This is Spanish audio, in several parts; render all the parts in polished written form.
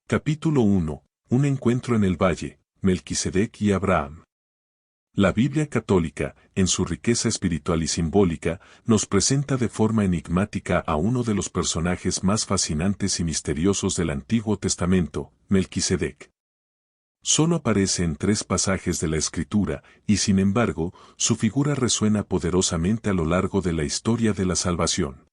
Capítulo 1. Un encuentro en el valle, Melquisedec y Abraham. La Biblia católica, en su riqueza espiritual y simbólica, nos presenta de forma enigmática a uno de los personajes más fascinantes y misteriosos del Antiguo Testamento, Melquisedec. Solo aparece en 3 pasajes de la Escritura, y sin embargo, su figura resuena poderosamente a lo largo de la historia de la salvación.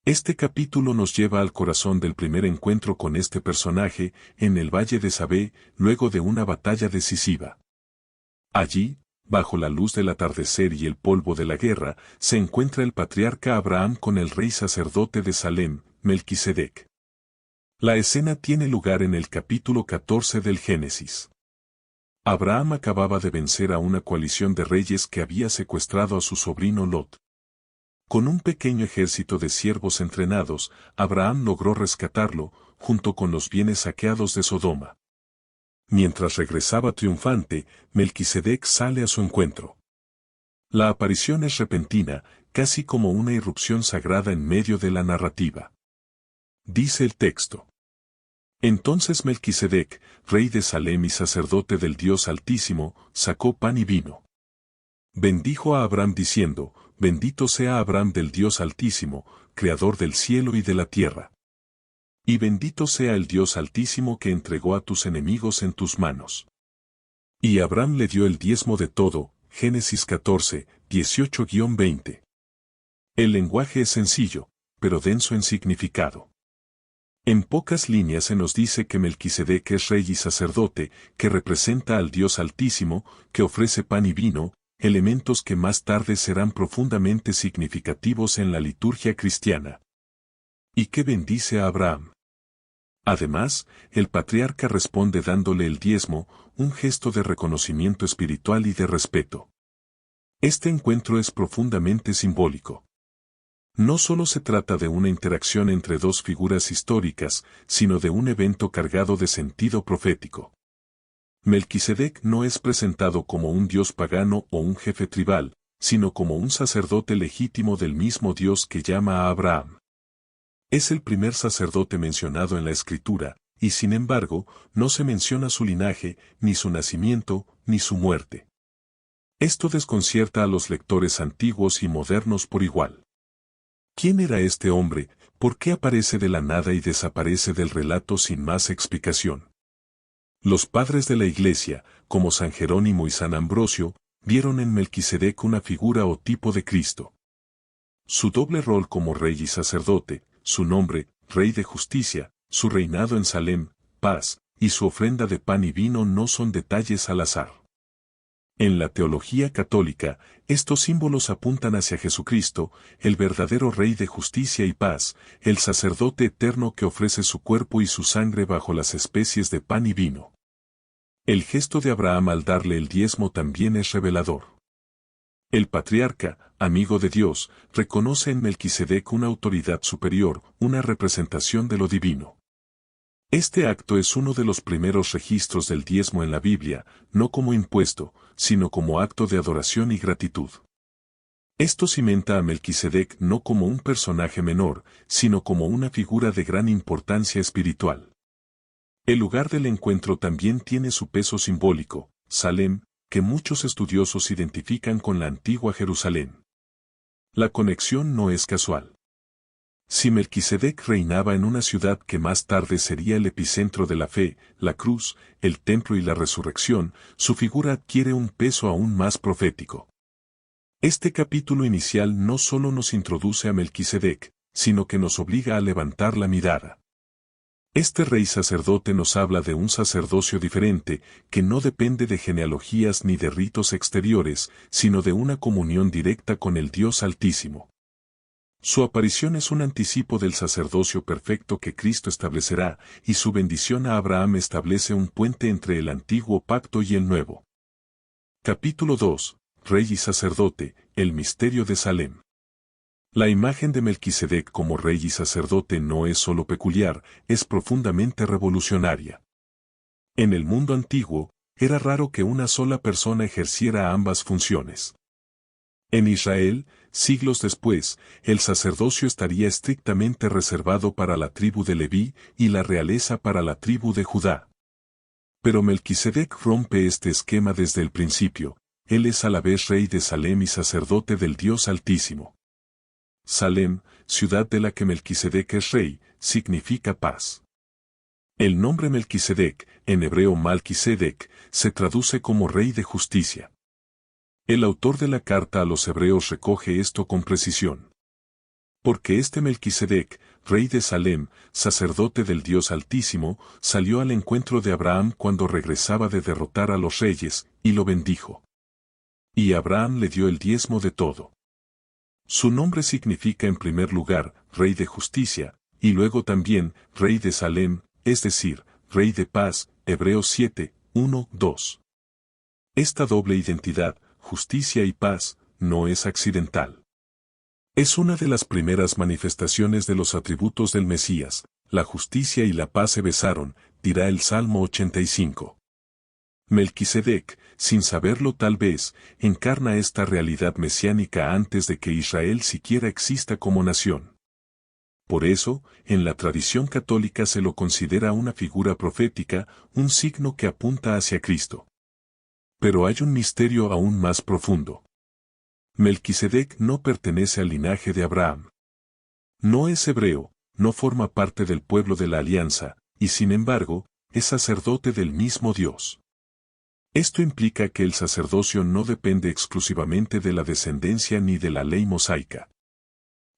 Este capítulo nos lleva al corazón del primer encuentro con este personaje, en el valle de Sabé, luego de una batalla decisiva. Allí, bajo la luz del atardecer y el polvo de la guerra, se encuentra el patriarca Abraham con el rey sacerdote de Salem, Melquisedec. La escena tiene lugar en el capítulo 14 del Génesis. Abraham acababa de vencer a una coalición de reyes que había secuestrado a su sobrino Lot. Con un pequeño ejército de siervos entrenados, Abraham logró rescatarlo, junto con los bienes saqueados de Sodoma. Mientras regresaba triunfante, Melquisedec sale a su encuentro. La aparición es repentina, casi como una irrupción sagrada en medio de la narrativa. Dice el texto. Entonces Melquisedec, rey de Salem y sacerdote del Dios Altísimo, sacó pan y vino. Bendijo a Abraham diciendo, bendito sea Abraham del Dios Altísimo, creador del cielo y de la tierra. Y bendito sea el Dios Altísimo que entregó a tus enemigos en tus manos. Y Abraham le dio el diezmo de todo, Génesis 14, 18-20. El lenguaje es sencillo, pero denso en significado. En pocas líneas se nos dice que Melquisedec es rey y sacerdote, que representa al Dios Altísimo, que ofrece pan y vino, elementos que más tarde serán profundamente significativos en la liturgia cristiana. Y que bendice a Abraham. Además, el patriarca responde dándole el diezmo, un gesto de reconocimiento espiritual y de respeto. Este encuentro es profundamente simbólico. No solo se trata de una interacción entre 2 figuras históricas, sino de un evento cargado de sentido profético. Melquisedec no es presentado como un dios pagano o un jefe tribal, sino como un sacerdote legítimo del mismo Dios que llama a Abraham. Es el primer sacerdote mencionado en la Escritura, y sin embargo, no se menciona su linaje, ni su nacimiento, ni su muerte. Esto desconcierta a los lectores antiguos y modernos por igual. ¿Quién era este hombre? ¿Por qué aparece de la nada y desaparece del relato sin más explicación? Los padres de la Iglesia, como San Jerónimo y San Ambrosio, vieron en Melquisedec una figura o tipo de Cristo. Su doble rol como rey y sacerdote, su nombre, Rey de Justicia, su reinado en Salem, paz, y su ofrenda de pan y vino no son detalles al azar. En la teología católica, estos símbolos apuntan hacia Jesucristo, el verdadero Rey de Justicia y paz, el sacerdote eterno que ofrece su cuerpo y su sangre bajo las especies de pan y vino. El gesto de Abraham al darle el diezmo también es revelador. El patriarca, amigo de Dios, reconoce en Melquisedec una autoridad superior, una representación de lo divino. Este acto es uno de los primeros registros del diezmo en la Biblia, no como impuesto, sino como acto de adoración y gratitud. Esto cimenta a Melquisedec no como un personaje menor, sino como una figura de gran importancia espiritual. El lugar del encuentro también tiene su peso simbólico, Salem, que muchos estudiosos identifican con la antigua Jerusalén. La conexión no es casual. Si Melquisedec reinaba en una ciudad que más tarde sería el epicentro de la fe, la cruz, el templo y la resurrección, su figura adquiere un peso aún más profético. Este capítulo inicial no solo nos introduce a Melquisedec, sino que nos obliga a levantar la mirada. Este rey sacerdote nos habla de un sacerdocio diferente, que no depende de genealogías ni de ritos exteriores, sino de una comunión directa con el Dios Altísimo. Su aparición es un anticipo del sacerdocio perfecto que Cristo establecerá, y su bendición a Abraham establece un puente entre el antiguo pacto y el nuevo. Capítulo 2. Rey y sacerdote, el misterio de Salem. La imagen de Melquisedec como rey y sacerdote no es solo peculiar, es profundamente revolucionaria. En el mundo antiguo, era raro que una sola persona ejerciera ambas funciones. En Israel, siglos después, el sacerdocio estaría estrictamente reservado para la tribu de Leví y la realeza para la tribu de Judá. Pero Melquisedec rompe este esquema desde el principio. Él es a la vez rey de Salem y sacerdote del Dios Altísimo. Salem, ciudad de la que Melquisedec es rey, significa paz. El nombre Melquisedec, en hebreo Malquisedec, se traduce como rey de justicia. El autor de la carta a los hebreos recoge esto con precisión. Porque este Melquisedec, rey de Salem, sacerdote del Dios Altísimo, salió al encuentro de Abraham cuando regresaba de derrotar a los reyes, y lo bendijo. Y Abraham le dio el diezmo de todo. Su nombre significa en primer lugar, rey de justicia, y luego también, rey de Salem, es decir, rey de paz, Hebreos 7, 1, 2. Esta doble identidad, justicia y paz, no es accidental. Es una de las primeras manifestaciones de los atributos del Mesías. La justicia y la paz se besaron, dirá el Salmo 85. Melquisedec, sin saberlo tal vez, encarna esta realidad mesiánica antes de que Israel siquiera exista como nación. Por eso, en la tradición católica se lo considera una figura profética, un signo que apunta hacia Cristo. Pero hay un misterio aún más profundo. Melquisedec no pertenece al linaje de Abraham. No es hebreo, no forma parte del pueblo de la alianza, y sin embargo, es sacerdote del mismo Dios. Esto implica que el sacerdocio no depende exclusivamente de la descendencia ni de la ley mosaica.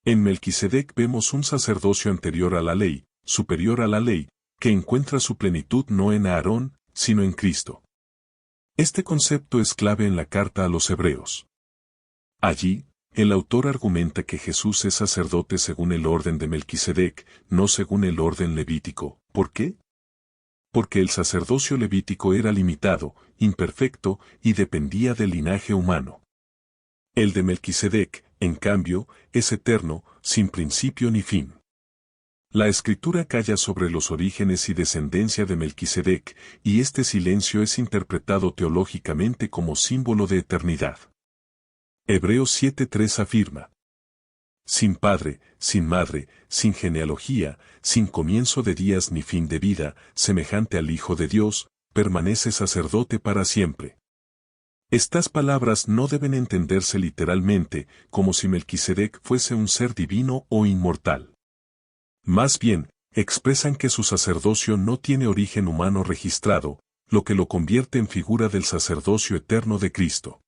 En Melquisedec vemos un sacerdocio anterior a la ley, superior a la ley, que encuentra su plenitud no en Aarón, sino en Cristo. Este concepto es clave en la carta a los hebreos. Allí, el autor argumenta que Jesús es sacerdote según el orden de Melquisedec, no según el orden levítico. ¿Por qué? Porque el sacerdocio levítico era limitado, imperfecto y dependía del linaje humano. El de Melquisedec, en cambio, es eterno, sin principio ni fin. La Escritura calla sobre los orígenes y descendencia de Melquisedec, y este silencio es interpretado teológicamente como símbolo de eternidad. Hebreos 7:3 afirma: sin padre, sin madre, sin genealogía, sin comienzo de días ni fin de vida, semejante al Hijo de Dios, permanece sacerdote para siempre. Estas palabras no deben entenderse literalmente, como si Melquisedec fuese un ser divino o inmortal. Más bien, expresan que su sacerdocio no tiene origen humano registrado, lo que lo convierte en figura del sacerdocio eterno de Cristo.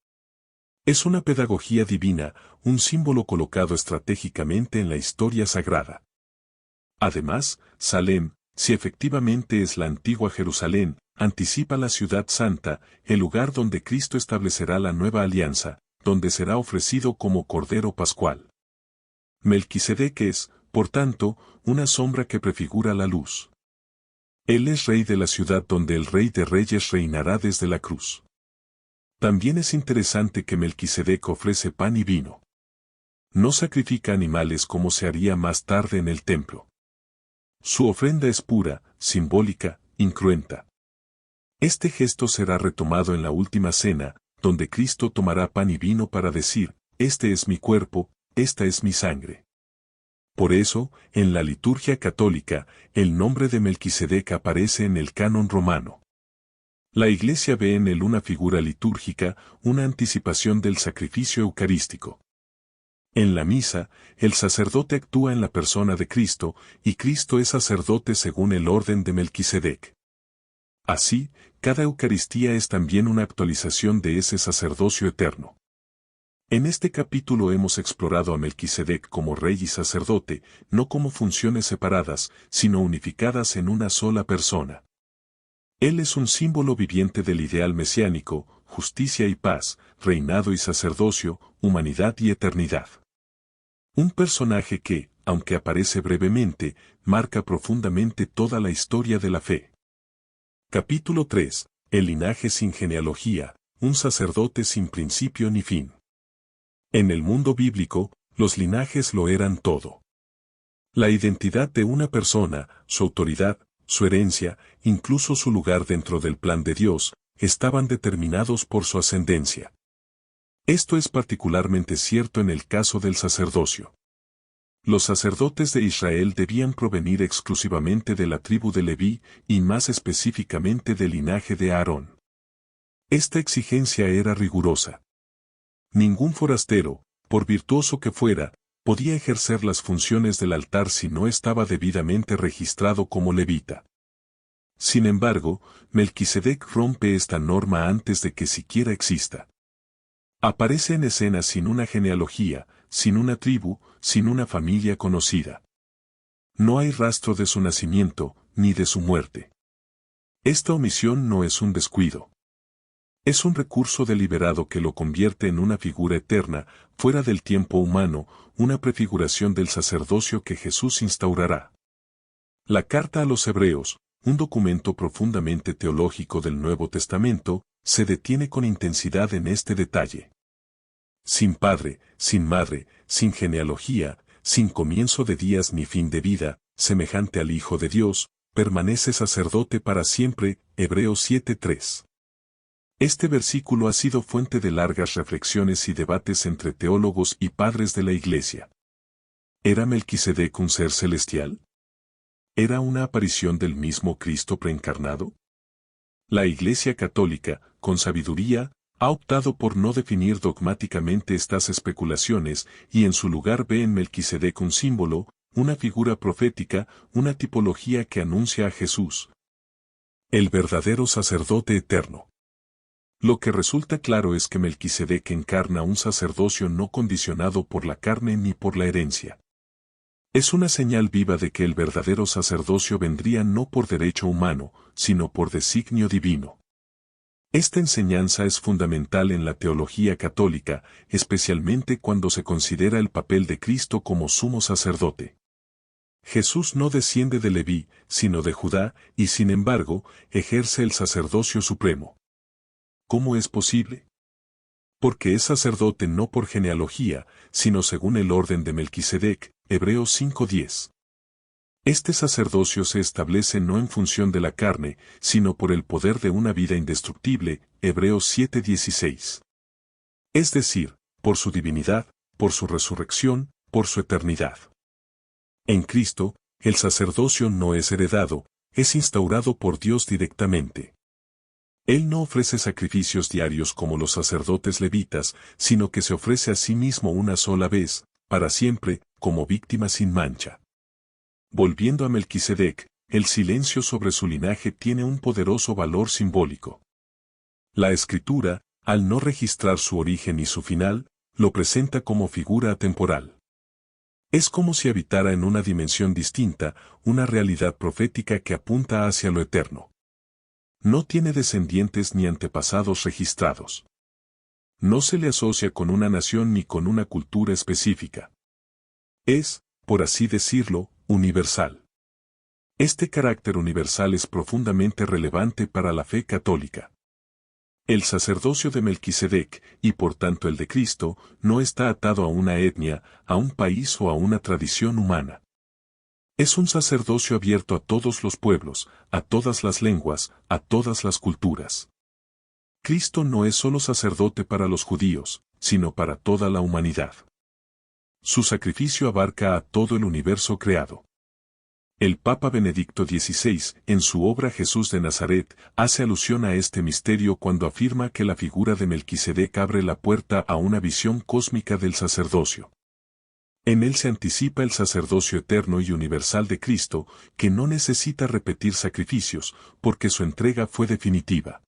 Es una pedagogía divina, un símbolo colocado estratégicamente en la historia sagrada. Además, Salem, si efectivamente es la antigua Jerusalén, anticipa la ciudad santa, el lugar donde Cristo establecerá la nueva alianza, donde será ofrecido como Cordero Pascual. Melquisedec es, por tanto, una sombra que prefigura la luz. Él es rey de la ciudad donde el Rey de Reyes reinará desde la cruz. También es interesante que Melquisedec ofrece pan y vino. No sacrifica animales como se haría más tarde en el templo. Su ofrenda es pura, simbólica, incruenta. Este gesto será retomado en la última cena, donde Cristo tomará pan y vino para decir: este es mi cuerpo, esta es mi sangre. Por eso, en la liturgia católica, el nombre de Melquisedec aparece en el canon romano. La Iglesia ve en él una figura litúrgica, una anticipación del sacrificio eucarístico. En la misa, el sacerdote actúa en la persona de Cristo, y Cristo es sacerdote según el orden de Melquisedec. Así, cada Eucaristía es también una actualización de ese sacerdocio eterno. En este capítulo hemos explorado a Melquisedec como rey y sacerdote, no como funciones separadas, sino unificadas en una sola persona. Él es un símbolo viviente del ideal mesiánico, justicia y paz, reinado y sacerdocio, humanidad y eternidad. Un personaje que, aunque aparece brevemente, marca profundamente toda la historia de la fe. Capítulo 3. El linaje sin genealogía, un sacerdote sin principio ni fin. En el mundo bíblico, los linajes lo eran todo. La identidad de una persona, su autoridad, su herencia, incluso su lugar dentro del plan de Dios, estaban determinados por su ascendencia. Esto es particularmente cierto en el caso del sacerdocio. Los sacerdotes de Israel debían provenir exclusivamente de la tribu de Leví y más específicamente del linaje de Aarón. Esta exigencia era rigurosa. Ningún forastero, por virtuoso que fuera, podía ejercer las funciones del altar si no estaba debidamente registrado como levita. Sin embargo, Melquisedec rompe esta norma antes de que siquiera exista. Aparece en escena sin una genealogía, sin una tribu, sin una familia conocida. No hay rastro de su nacimiento, ni de su muerte. Esta omisión no es un descuido. Es un recurso deliberado que lo convierte en una figura eterna, fuera del tiempo humano, una prefiguración del sacerdocio que Jesús instaurará. La carta a los Hebreos, un documento profundamente teológico del Nuevo Testamento, se detiene con intensidad en este detalle. Sin padre, sin madre, sin genealogía, sin comienzo de días ni fin de vida, semejante al Hijo de Dios, permanece sacerdote para siempre, Hebreos 7:3. Este versículo ha sido fuente de largas reflexiones y debates entre teólogos y padres de la Iglesia. ¿Era Melquisedec un ser celestial? ¿Era una aparición del mismo Cristo preencarnado? La Iglesia Católica, con sabiduría, ha optado por no definir dogmáticamente estas especulaciones y en su lugar ve en Melquisedec un símbolo, una figura profética, una tipología que anuncia a Jesús, el verdadero sacerdote eterno. Lo que resulta claro es que Melquisedec encarna un sacerdocio no condicionado por la carne ni por la herencia. Es una señal viva de que el verdadero sacerdocio vendría no por derecho humano, sino por designio divino. Esta enseñanza es fundamental en la teología católica, especialmente cuando se considera el papel de Cristo como sumo sacerdote. Jesús no desciende de Leví, sino de Judá, y sin embargo, ejerce el sacerdocio supremo. ¿Cómo es posible? Porque es sacerdote no por genealogía, sino según el orden de Melquisedec, Hebreos 5:10. Este sacerdocio se establece no en función de la carne, sino por el poder de una vida indestructible, Hebreos 7:16. Es decir, por su divinidad, por su resurrección, por su eternidad. En Cristo, el sacerdocio no es heredado, es instaurado por Dios directamente. Él no ofrece sacrificios diarios como los sacerdotes levitas, sino que se ofrece a sí mismo una sola vez, para siempre, como víctima sin mancha. Volviendo a Melquisedec, el silencio sobre su linaje tiene un poderoso valor simbólico. La Escritura, al no registrar su origen y su final, lo presenta como figura atemporal. Es como si habitara en una dimensión distinta, una realidad profética que apunta hacia lo eterno. No tiene descendientes ni antepasados registrados. No se le asocia con una nación ni con una cultura específica. Es, por así decirlo, universal. Este carácter universal es profundamente relevante para la fe católica. El sacerdocio de Melquisedec, y por tanto el de Cristo, no está atado a una etnia, a un país o a una tradición humana. Es un sacerdocio abierto a todos los pueblos, a todas las lenguas, a todas las culturas. Cristo no es solo sacerdote para los judíos, sino para toda la humanidad. Su sacrificio abarca a todo el universo creado. El Papa Benedicto XVI, en su obra Jesús de Nazaret, hace alusión a este misterio cuando afirma que la figura de Melquisedec abre la puerta a una visión cósmica del sacerdocio. En él se anticipa el sacerdocio eterno y universal de Cristo, que no necesita repetir sacrificios, porque su entrega fue definitiva.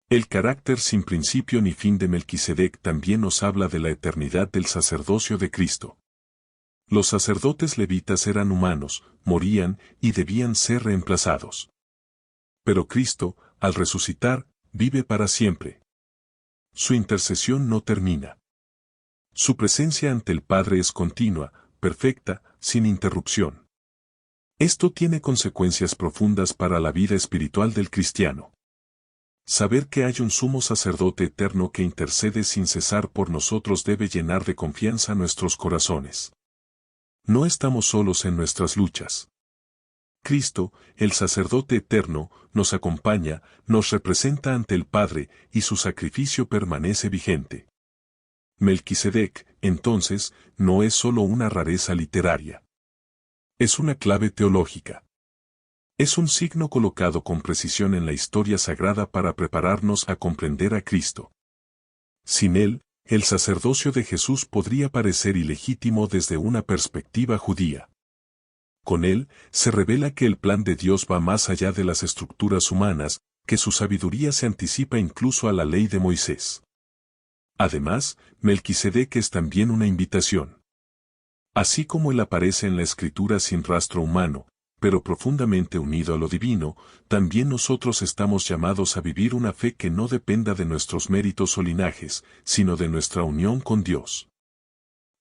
El carácter sin principio ni fin de Melquisedec también nos habla de la eternidad del sacerdocio de Cristo. Los sacerdotes levitas eran humanos, morían y debían ser reemplazados. Pero Cristo, al resucitar, vive para siempre. Su intercesión no termina. Su presencia ante el Padre es continua, perfecta, sin interrupción. Esto tiene consecuencias profundas para la vida espiritual del cristiano. Saber que hay un sumo sacerdote eterno que intercede sin cesar por nosotros debe llenar de confianza nuestros corazones. No estamos solos en nuestras luchas. Cristo, el sacerdote eterno, nos acompaña, nos representa ante el Padre, y su sacrificio permanece vigente. Melquisedec, entonces, no es solo una rareza literaria. Es una clave teológica. Es un signo colocado con precisión en la historia sagrada para prepararnos a comprender a Cristo. Sin él, el sacerdocio de Jesús podría parecer ilegítimo desde una perspectiva judía. Con él, se revela que el plan de Dios va más allá de las estructuras humanas, que su sabiduría se anticipa incluso a la ley de Moisés. Además, Melquisedec es también una invitación. Así como él aparece en la Escritura sin rastro humano, pero profundamente unido a lo divino, también nosotros estamos llamados a vivir una fe que no dependa de nuestros méritos o linajes, sino de nuestra unión con Dios.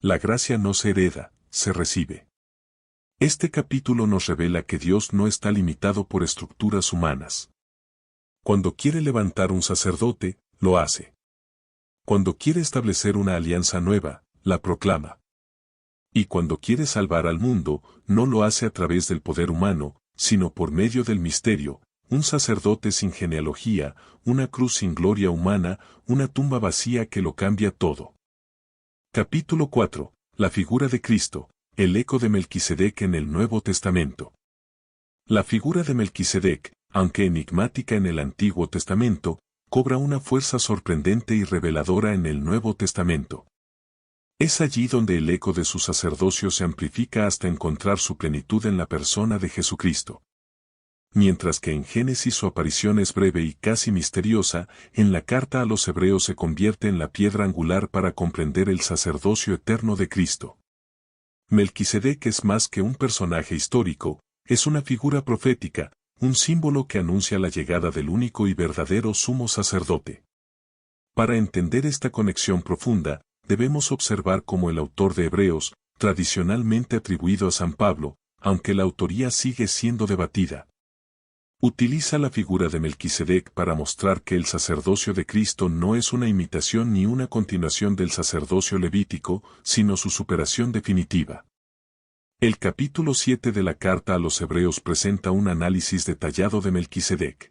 La gracia no se hereda, se recibe. Este capítulo nos revela que Dios no está limitado por estructuras humanas. Cuando quiere levantar un sacerdote, lo hace. Cuando quiere establecer una alianza nueva, la proclama. Y cuando quiere salvar al mundo, no lo hace a través del poder humano, sino por medio del misterio, un sacerdote sin genealogía, una cruz sin gloria humana, una tumba vacía que lo cambia todo. Capítulo 4. La figura de Cristo, el eco de Melquisedec en el Nuevo Testamento. La figura de Melquisedec, aunque enigmática en el Antiguo Testamento, cobra una fuerza sorprendente y reveladora en el Nuevo Testamento. Es allí donde el eco de su sacerdocio se amplifica hasta encontrar su plenitud en la persona de Jesucristo. Mientras que en Génesis su aparición es breve y casi misteriosa, en la carta a los Hebreos se convierte en la piedra angular para comprender el sacerdocio eterno de Cristo. Melquisedec es más que un personaje histórico, es una figura profética, un símbolo que anuncia la llegada del único y verdadero sumo sacerdote. Para entender esta conexión profunda, debemos observar cómo el autor de Hebreos, tradicionalmente atribuido a San Pablo, aunque la autoría sigue siendo debatida, utiliza la figura de Melquisedec para mostrar que el sacerdocio de Cristo no es una imitación ni una continuación del sacerdocio levítico, sino su superación definitiva. El capítulo 7 de la carta a los Hebreos presenta un análisis detallado de Melquisedec.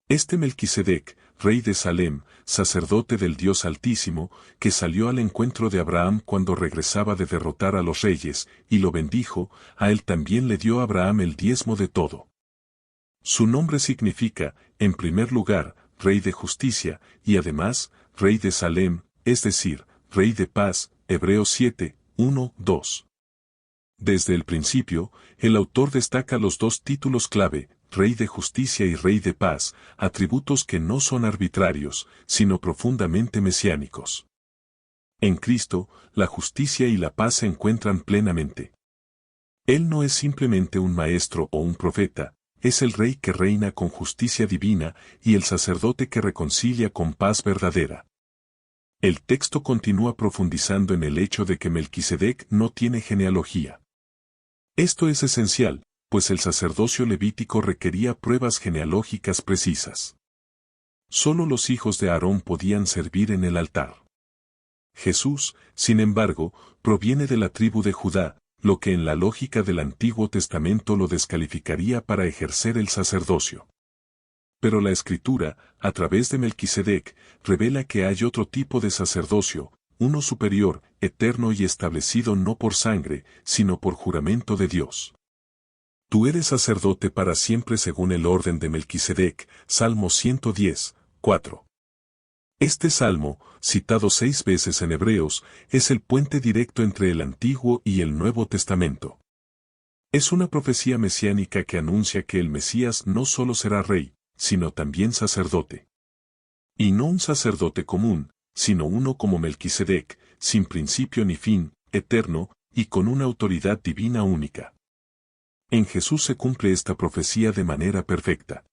Este Melquisedec, rey de Salem, sacerdote del Dios Altísimo, que salió al encuentro de Abraham cuando regresaba de derrotar a los reyes, y lo bendijo, a él también le dio Abraham el diezmo de todo. Su nombre significa, en primer lugar, rey de justicia, y además, rey de Salem, es decir, rey de paz, Hebreos 7, 1, 2. Desde el principio, el autor destaca los dos títulos clave, Rey de Justicia y Rey de Paz, atributos que no son arbitrarios, sino profundamente mesiánicos. En Cristo, la justicia y la paz se encuentran plenamente. Él no es simplemente un maestro o un profeta, es el Rey que reina con justicia divina y el sacerdote que reconcilia con paz verdadera. El texto continúa profundizando en el hecho de que Melquisedec no tiene genealogía. Esto es esencial, pues el sacerdocio levítico requería pruebas genealógicas precisas. Solo los hijos de Aarón podían servir en el altar. Jesús, sin embargo, proviene de la tribu de Judá, lo que en la lógica del Antiguo Testamento lo descalificaría para ejercer el sacerdocio. Pero la Escritura, a través de Melquisedec, revela que hay otro tipo de sacerdocio, uno superior, eterno y establecido no por sangre, sino por juramento de Dios. Tú eres sacerdote para siempre según el orden de Melquisedec, Salmo 110, 4. Este salmo, citado 6 veces en Hebreos, es el puente directo entre el Antiguo y el Nuevo Testamento. Es una profecía mesiánica que anuncia que el Mesías no solo será rey, sino también sacerdote. Y no un sacerdote común, sino uno como Melquisedec, sin principio ni fin, eterno, y con una autoridad divina única. En Jesús se cumple esta profecía de manera perfecta.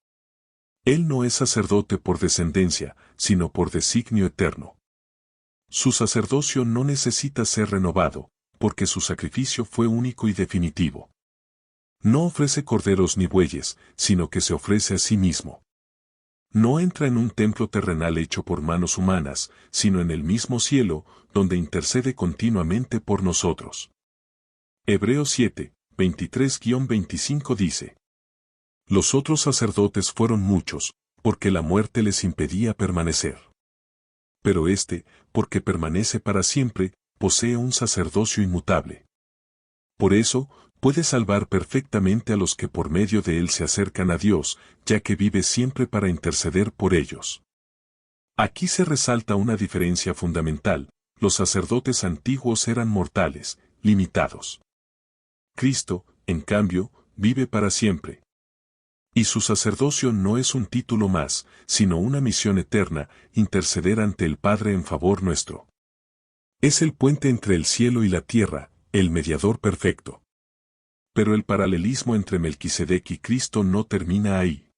Él no es sacerdote por descendencia, sino por designio eterno. Su sacerdocio no necesita ser renovado, porque su sacrificio fue único y definitivo. No ofrece corderos ni bueyes, sino que se ofrece a sí mismo. No entra en un templo terrenal hecho por manos humanas, sino en el mismo cielo, donde intercede continuamente por nosotros. Hebreos 7, 23-25 dice: Los otros sacerdotes fueron muchos, porque la muerte les impedía permanecer. Pero porque permanece para siempre, posee un sacerdocio inmutable. Por eso, puede salvar perfectamente a los que por medio de él se acercan a Dios, ya que vive siempre para interceder por ellos. Aquí se resalta una diferencia fundamental: los sacerdotes antiguos eran mortales, limitados. Cristo, en cambio, vive para siempre. Y su sacerdocio no es un título más, sino una misión eterna: interceder ante el Padre en favor nuestro. Es el puente entre el cielo y la tierra, el mediador perfecto. Pero el paralelismo entre Melquisedec y Cristo no termina ahí.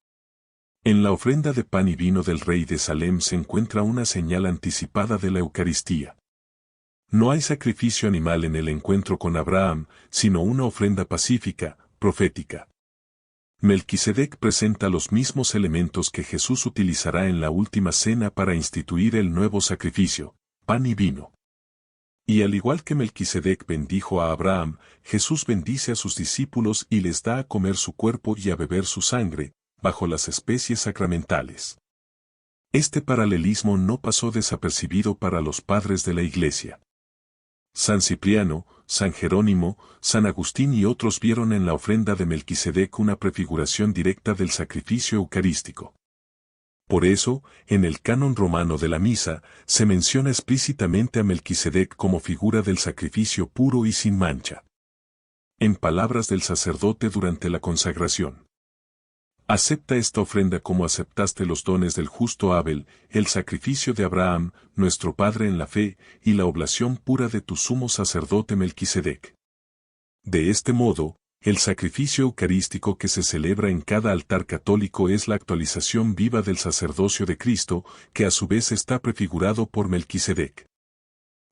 En la ofrenda de pan y vino del rey de Salem se encuentra una señal anticipada de la Eucaristía. No hay sacrificio animal en el encuentro con Abraham, sino una ofrenda pacífica, profética. Melquisedec presenta los mismos elementos que Jesús utilizará en la última cena para instituir el nuevo sacrificio, pan y vino. Y al igual que Melquisedec bendijo a Abraham, Jesús bendice a sus discípulos y les da a comer su cuerpo y a beber su sangre, bajo las especies sacramentales. Este paralelismo no pasó desapercibido para los padres de la Iglesia. San Cipriano, San Jerónimo, San Agustín y otros vieron en la ofrenda de Melquisedec una prefiguración directa del sacrificio eucarístico. Por eso, en el canon romano de la misa, se menciona explícitamente a Melquisedec como figura del sacrificio puro y sin mancha. En palabras del sacerdote durante la consagración: acepta esta ofrenda como aceptaste los dones del justo Abel, el sacrificio de Abraham, nuestro padre en la fe, y la oblación pura de tu sumo sacerdote Melquisedec. De este modo, el sacrificio eucarístico que se celebra en cada altar católico es la actualización viva del sacerdocio de Cristo, que a su vez está prefigurado por Melquisedec.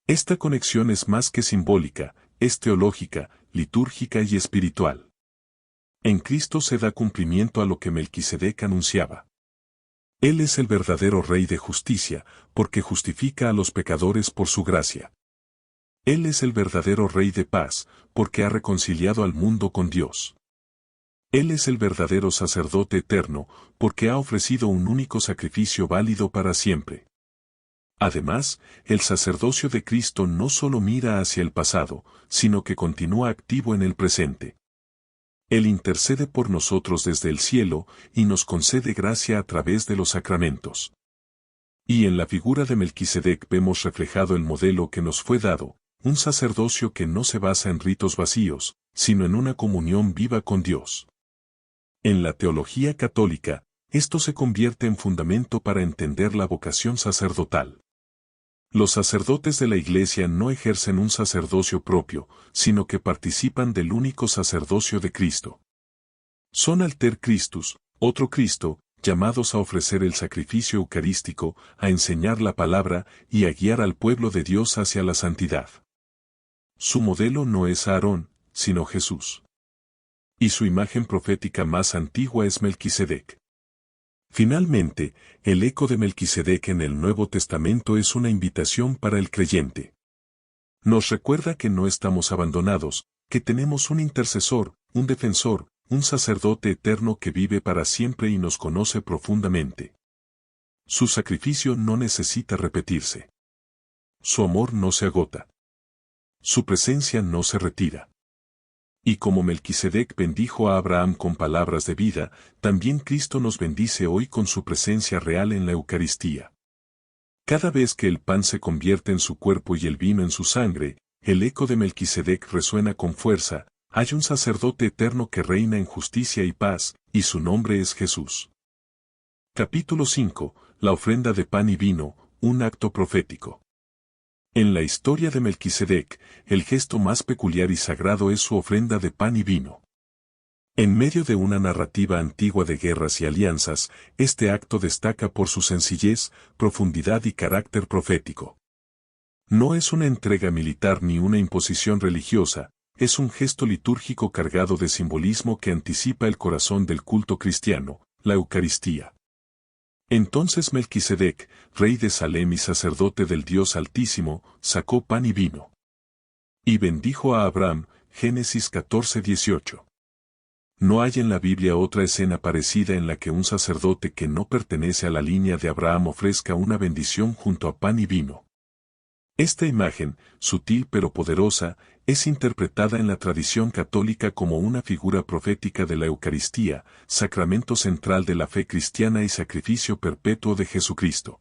Esta conexión es más que simbólica, es teológica, litúrgica y espiritual. En Cristo se da cumplimiento a lo que Melquisedec anunciaba. Él es el verdadero Rey de justicia, porque justifica a los pecadores por su gracia. Él es el verdadero Rey de paz, porque ha reconciliado al mundo con Dios. Él es el verdadero sacerdote eterno, porque ha ofrecido un único sacrificio válido para siempre. Además, el sacerdocio de Cristo no solo mira hacia el pasado, sino que continúa activo en el presente. Él intercede por nosotros desde el cielo y nos concede gracia a través de los sacramentos. Y en la figura de Melquisedec vemos reflejado el modelo que nos fue dado: un sacerdocio que no se basa en ritos vacíos, sino en una comunión viva con Dios. En la teología católica, esto se convierte en fundamento para entender la vocación sacerdotal. Los sacerdotes de la Iglesia no ejercen un sacerdocio propio, sino que participan del único sacerdocio de Cristo. Son alter Christus, otro Cristo, llamados a ofrecer el sacrificio eucarístico, a enseñar la palabra y a guiar al pueblo de Dios hacia la santidad. Su modelo no es Aarón, sino Jesús. Y su imagen profética más antigua es Melquisedec. Finalmente, el eco de Melquisedec en el Nuevo Testamento es una invitación para el creyente. Nos recuerda que no estamos abandonados, que tenemos un intercesor, un defensor, un sacerdote eterno que vive para siempre y nos conoce profundamente. Su sacrificio no necesita repetirse. Su amor no se agota. Su presencia no se retira. Y como Melquisedec bendijo a Abraham con palabras de vida, también Cristo nos bendice hoy con su presencia real en la Eucaristía. Cada vez que el pan se convierte en su cuerpo y el vino en su sangre, el eco de Melquisedec resuena con fuerza: hay un sacerdote eterno que reina en justicia y paz, y su nombre es Jesús. Capítulo 5. La ofrenda de pan y vino, un acto profético. En la historia de Melquisedec, el gesto más peculiar y sagrado es su ofrenda de pan y vino. En medio de una narrativa antigua de guerras y alianzas, este acto destaca por su sencillez, profundidad y carácter profético. No es una entrega militar ni una imposición religiosa, es un gesto litúrgico cargado de simbolismo que anticipa el corazón del culto cristiano, la Eucaristía. Entonces Melquisedec, rey de Salem y sacerdote del Dios Altísimo, sacó pan y vino. Y bendijo a Abraham, Génesis 14:18. No hay en la Biblia otra escena parecida en la que un sacerdote que no pertenece a la línea de Abraham ofrezca una bendición junto a pan y vino. Esta imagen, sutil pero poderosa, es interpretada en la tradición católica como una figura profética de la Eucaristía, sacramento central de la fe cristiana y sacrificio perpetuo de Jesucristo.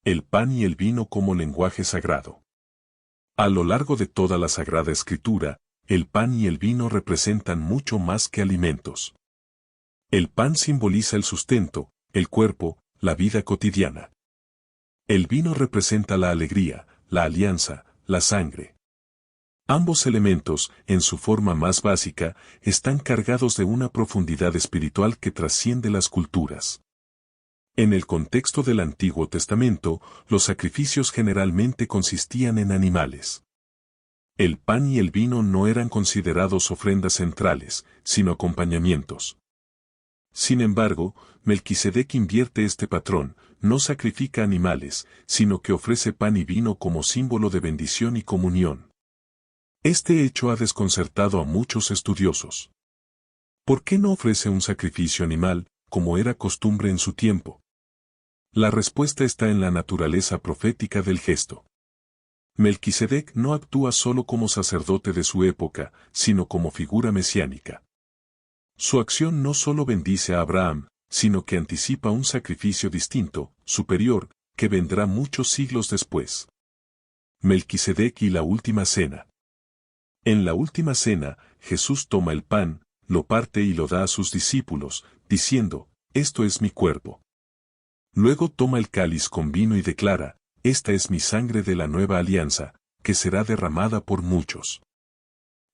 El pan y el vino como lenguaje sagrado. A lo largo de toda la Sagrada Escritura, el pan y el vino representan mucho más que alimentos. El pan simboliza el sustento, el cuerpo, la vida cotidiana. El vino representa la alegría, la alianza, la sangre. Ambos elementos, en su forma más básica, están cargados de una profundidad espiritual que trasciende las culturas. En el contexto del Antiguo Testamento, los sacrificios generalmente consistían en animales. El pan y el vino no eran considerados ofrendas centrales, sino acompañamientos. Sin embargo, Melquisedec invierte este patrón, no sacrifica animales, sino que ofrece pan y vino como símbolo de bendición y comunión. Este hecho ha desconcertado a muchos estudiosos. ¿Por qué no ofrece un sacrificio animal, como era costumbre en su tiempo? La respuesta está en la naturaleza profética del gesto. Melquisedec no actúa solo como sacerdote de su época, sino como figura mesiánica. Su acción no solo bendice a Abraham, sino que anticipa un sacrificio distinto, superior, que vendrá muchos siglos después. Melquisedec y la última cena. En la última cena, Jesús toma el pan, lo parte y lo da a sus discípulos, diciendo, «Esto es mi cuerpo». Luego toma el cáliz con vino y declara, «Esta es mi sangre de la nueva alianza, que será derramada por muchos».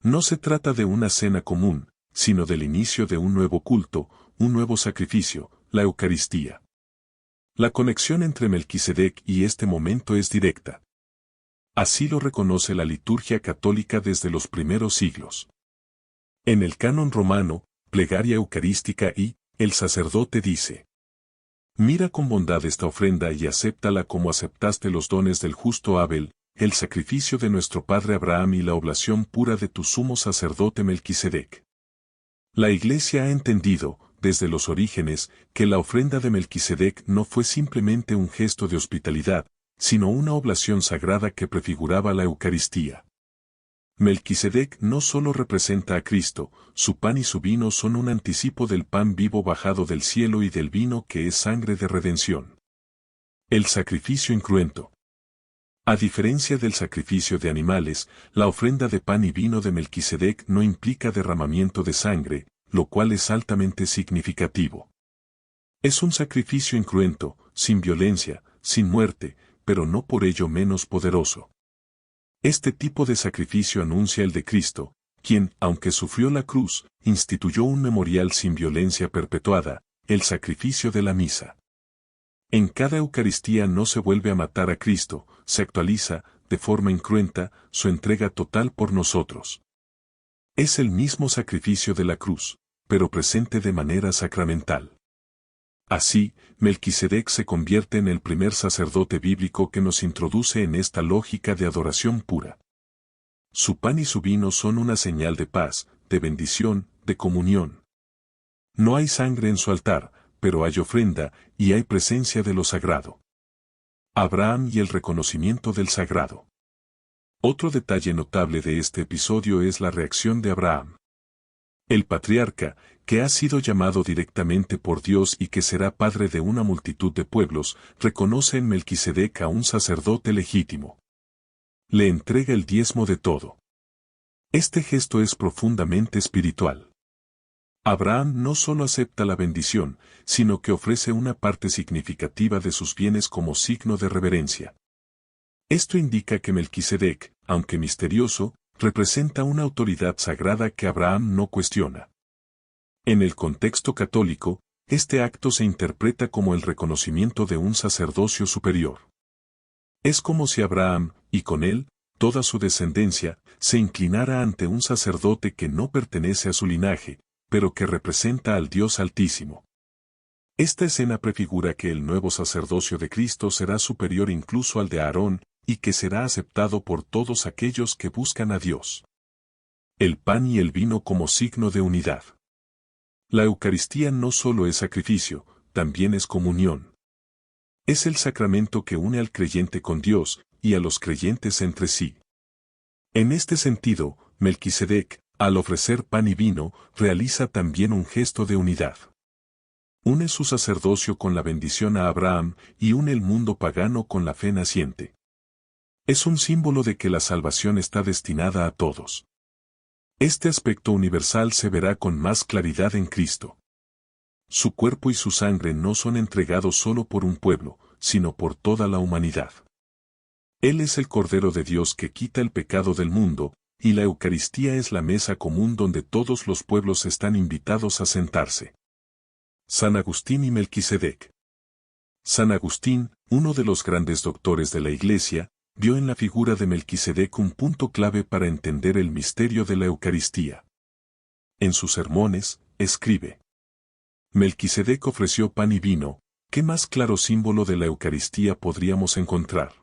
No se trata de una cena común, sino del inicio de un nuevo culto, un nuevo sacrificio, la Eucaristía. La conexión entre Melquisedec y este momento es directa. Así lo reconoce la liturgia católica desde los primeros siglos. En el canon romano, plegaria eucarística y, el sacerdote dice: «Mira con bondad esta ofrenda y acéptala como aceptaste los dones del justo Abel, el sacrificio de nuestro padre Abraham y la oblación pura de tu sumo sacerdote Melquisedec». La Iglesia ha entendido, desde los orígenes, que la ofrenda de Melquisedec no fue simplemente un gesto de hospitalidad, sino una oblación sagrada que prefiguraba la Eucaristía. Melquisedec no solo representa a Cristo, su pan y su vino son un anticipo del pan vivo bajado del cielo y del vino que es sangre de redención. El sacrificio incruento. A diferencia del sacrificio de animales, la ofrenda de pan y vino de Melquisedec no implica derramamiento de sangre, lo cual es altamente significativo. Es un sacrificio incruento, sin violencia, sin muerte, pero no por ello menos poderoso. Este tipo de sacrificio anuncia el de Cristo, quien, aunque sufrió la cruz, instituyó un memorial sin violencia perpetuada, el sacrificio de la misa. En cada Eucaristía no se vuelve a matar a Cristo, se actualiza, de forma incruenta, su entrega total por nosotros. Es el mismo sacrificio de la cruz, pero presente de manera sacramental. Así, Melquisedec se convierte en el primer sacerdote bíblico que nos introduce en esta lógica de adoración pura. Su pan y su vino son una señal de paz, de bendición, de comunión. No hay sangre en su altar, pero hay ofrenda, y hay presencia de lo sagrado. Abraham y el reconocimiento del sagrado. Otro detalle notable de este episodio es la reacción de Abraham. El patriarca, que ha sido llamado directamente por Dios y que será padre de una multitud de pueblos, reconoce en Melquisedec a un sacerdote legítimo. Le entrega el diezmo de todo. Este gesto es profundamente espiritual. Abraham no solo acepta la bendición, sino que ofrece una parte significativa de sus bienes como signo de reverencia. Esto indica que Melquisedec, aunque misterioso, representa una autoridad sagrada que Abraham no cuestiona. En el contexto católico, este acto se interpreta como el reconocimiento de un sacerdocio superior. Es como si Abraham, y con él, toda su descendencia, se inclinara ante un sacerdote que no pertenece a su linaje, pero que representa al Dios Altísimo. Esta escena prefigura que el nuevo sacerdocio de Cristo será superior incluso al de Aarón, y que será aceptado por todos aquellos que buscan a Dios. El pan y el vino como signo de unidad. La Eucaristía no solo es sacrificio, también es comunión. Es el sacramento que une al creyente con Dios y a los creyentes entre sí. En este sentido, Melquisedec, al ofrecer pan y vino, realiza también un gesto de unidad. Une su sacerdocio con la bendición a Abraham y une el mundo pagano con la fe naciente. Es un símbolo de que la salvación está destinada a todos. Este aspecto universal se verá con más claridad en Cristo. Su cuerpo y su sangre no son entregados solo por un pueblo, sino por toda la humanidad. Él es el Cordero de Dios que quita el pecado del mundo, y la Eucaristía es la mesa común donde todos los pueblos están invitados a sentarse. San Agustín y Melquisedec. San Agustín, uno de los grandes doctores de la Iglesia, vio en la figura de Melquisedec un punto clave para entender el misterio de la Eucaristía. En sus sermones, escribe: Melquisedec ofreció pan y vino. ¿Qué más claro símbolo de la Eucaristía podríamos encontrar?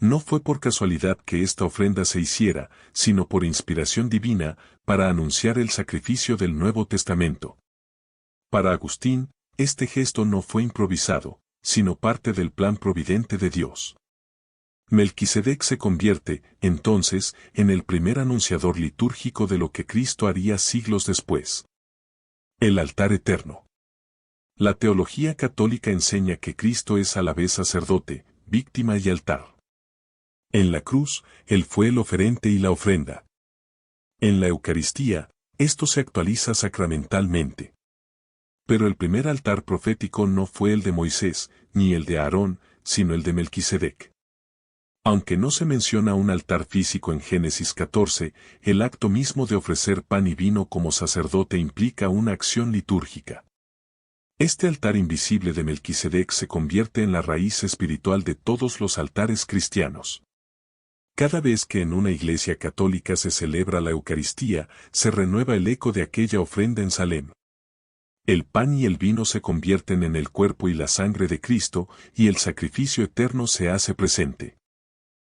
No fue por casualidad que esta ofrenda se hiciera, sino por inspiración divina, para anunciar el sacrificio del Nuevo Testamento. Para Agustín, este gesto no fue improvisado, sino parte del plan providente de Dios. Melquisedec se convierte, entonces, en el primer anunciador litúrgico de lo que Cristo haría siglos después. El altar eterno. La teología católica enseña que Cristo es a la vez sacerdote, víctima y altar. En la cruz, Él fue el oferente y la ofrenda. En la Eucaristía, esto se actualiza sacramentalmente. Pero el primer altar profético no fue el de Moisés, ni el de Aarón, sino el de Melquisedec. Aunque no se menciona un altar físico en Génesis 14, el acto mismo de ofrecer pan y vino como sacerdote implica una acción litúrgica. Este altar invisible de Melquisedec se convierte en la raíz espiritual de todos los altares cristianos. Cada vez que en una iglesia católica se celebra la Eucaristía, se renueva el eco de aquella ofrenda en Salem. El pan y el vino se convierten en el cuerpo y la sangre de Cristo, y el sacrificio eterno se hace presente.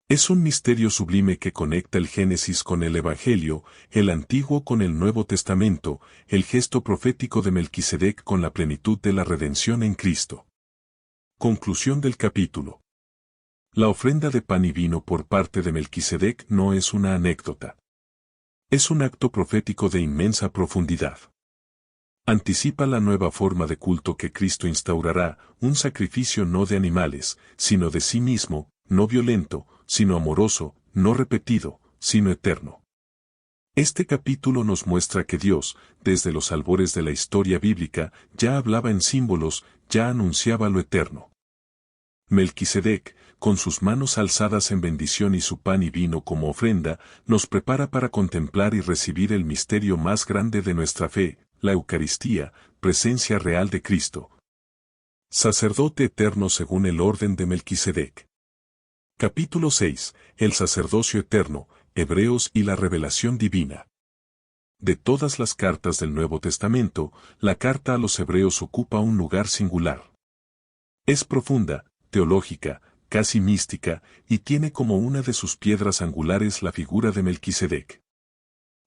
Es un misterio sublime que conecta el Génesis con el Evangelio, el Antiguo con el Nuevo Testamento, el gesto profético de Melquisedec con la plenitud de la redención en Cristo. Conclusión del capítulo. La ofrenda de pan y vino por parte de Melquisedec no es una anécdota. Es un acto profético de inmensa profundidad. Anticipa la nueva forma de culto que Cristo instaurará, un sacrificio no de animales, sino de sí mismo, no violento, sino amoroso, no repetido, sino eterno. Este capítulo nos muestra que Dios, desde los albores de la historia bíblica, ya hablaba en símbolos, ya anunciaba lo eterno. Melquisedec, con sus manos alzadas en bendición y su pan y vino como ofrenda, nos prepara para contemplar y recibir el misterio más grande de nuestra fe, la Eucaristía, presencia real de Cristo. Sacerdote eterno según el orden de Melquisedec. Capítulo 6. El sacerdocio eterno, Hebreos y la revelación divina. De todas las cartas del Nuevo Testamento, la carta a los Hebreos ocupa un lugar singular. Es profunda, teológica, casi mística, y tiene como una de sus piedras angulares la figura de Melquisedec.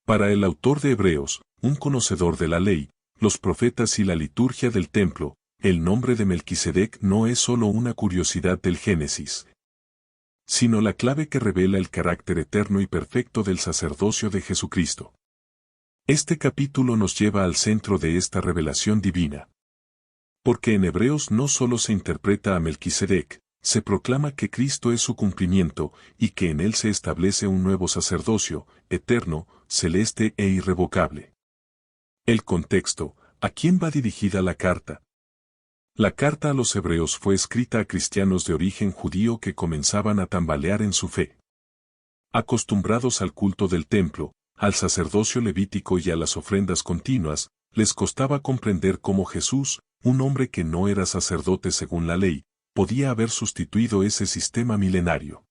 Para el autor de Hebreos, un conocedor de la ley, los profetas y la liturgia del templo, el nombre de Melquisedec no es solo una curiosidad del Génesis, sino la clave que revela el carácter eterno y perfecto del sacerdocio de Jesucristo. Este capítulo nos lleva al centro de esta revelación divina. Porque en Hebreos no solo se interpreta a Melquisedec, se proclama que Cristo es su cumplimiento y que en él se establece un nuevo sacerdocio, eterno, celeste e irrevocable. El contexto, ¿a quién va dirigida la carta? La carta a los Hebreos fue escrita a cristianos de origen judío que comenzaban a tambalear en su fe. Acostumbrados al culto del templo, al sacerdocio levítico y a las ofrendas continuas, les costaba comprender cómo Jesús, un hombre que no era sacerdote según la ley, podía haber sustituido ese sistema milenario.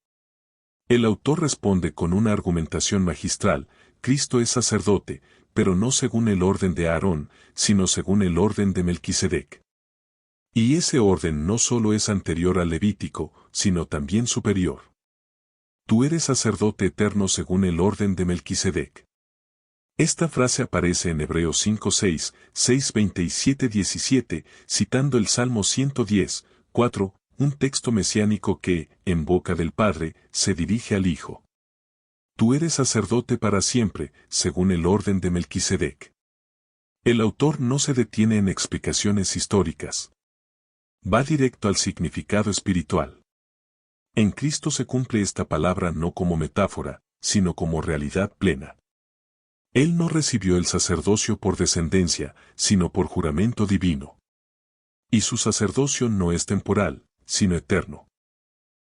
El autor responde con una argumentación magistral: Cristo es sacerdote, pero no según el orden de Aarón, sino según el orden de Melquisedec. Y ese orden no solo es anterior al levítico, sino también superior. Tú eres sacerdote eterno según el orden de Melquisedec. Esta frase aparece en Hebreos 5:6, 6:27-17, citando el Salmo 110, 4, un texto mesiánico que, en boca del Padre, se dirige al Hijo. Tú eres sacerdote para siempre, según el orden de Melquisedec. El autor no se detiene en explicaciones históricas. Va directo al significado espiritual. En Cristo se cumple esta palabra no como metáfora, sino como realidad plena. Él no recibió el sacerdocio por descendencia, sino por juramento divino. Y su sacerdocio no es temporal, sino eterno.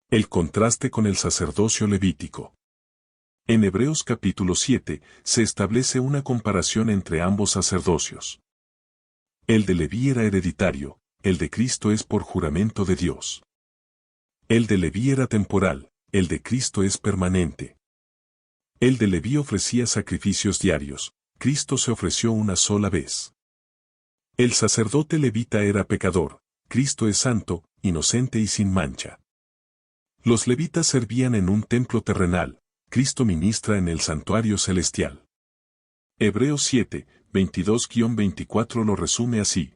El contraste con el sacerdocio levítico. En Hebreos capítulo 7, se establece una comparación entre ambos sacerdocios. El de Leví era hereditario, el de Cristo es por juramento de Dios. El de Leví era temporal, el de Cristo es permanente. El de Leví ofrecía sacrificios diarios, Cristo se ofreció una sola vez. El sacerdote levita era pecador, Cristo es santo, inocente y sin mancha. Los levitas servían en un templo terrenal, Cristo ministra en el santuario celestial. Hebreos 7, 22-24 lo resume así.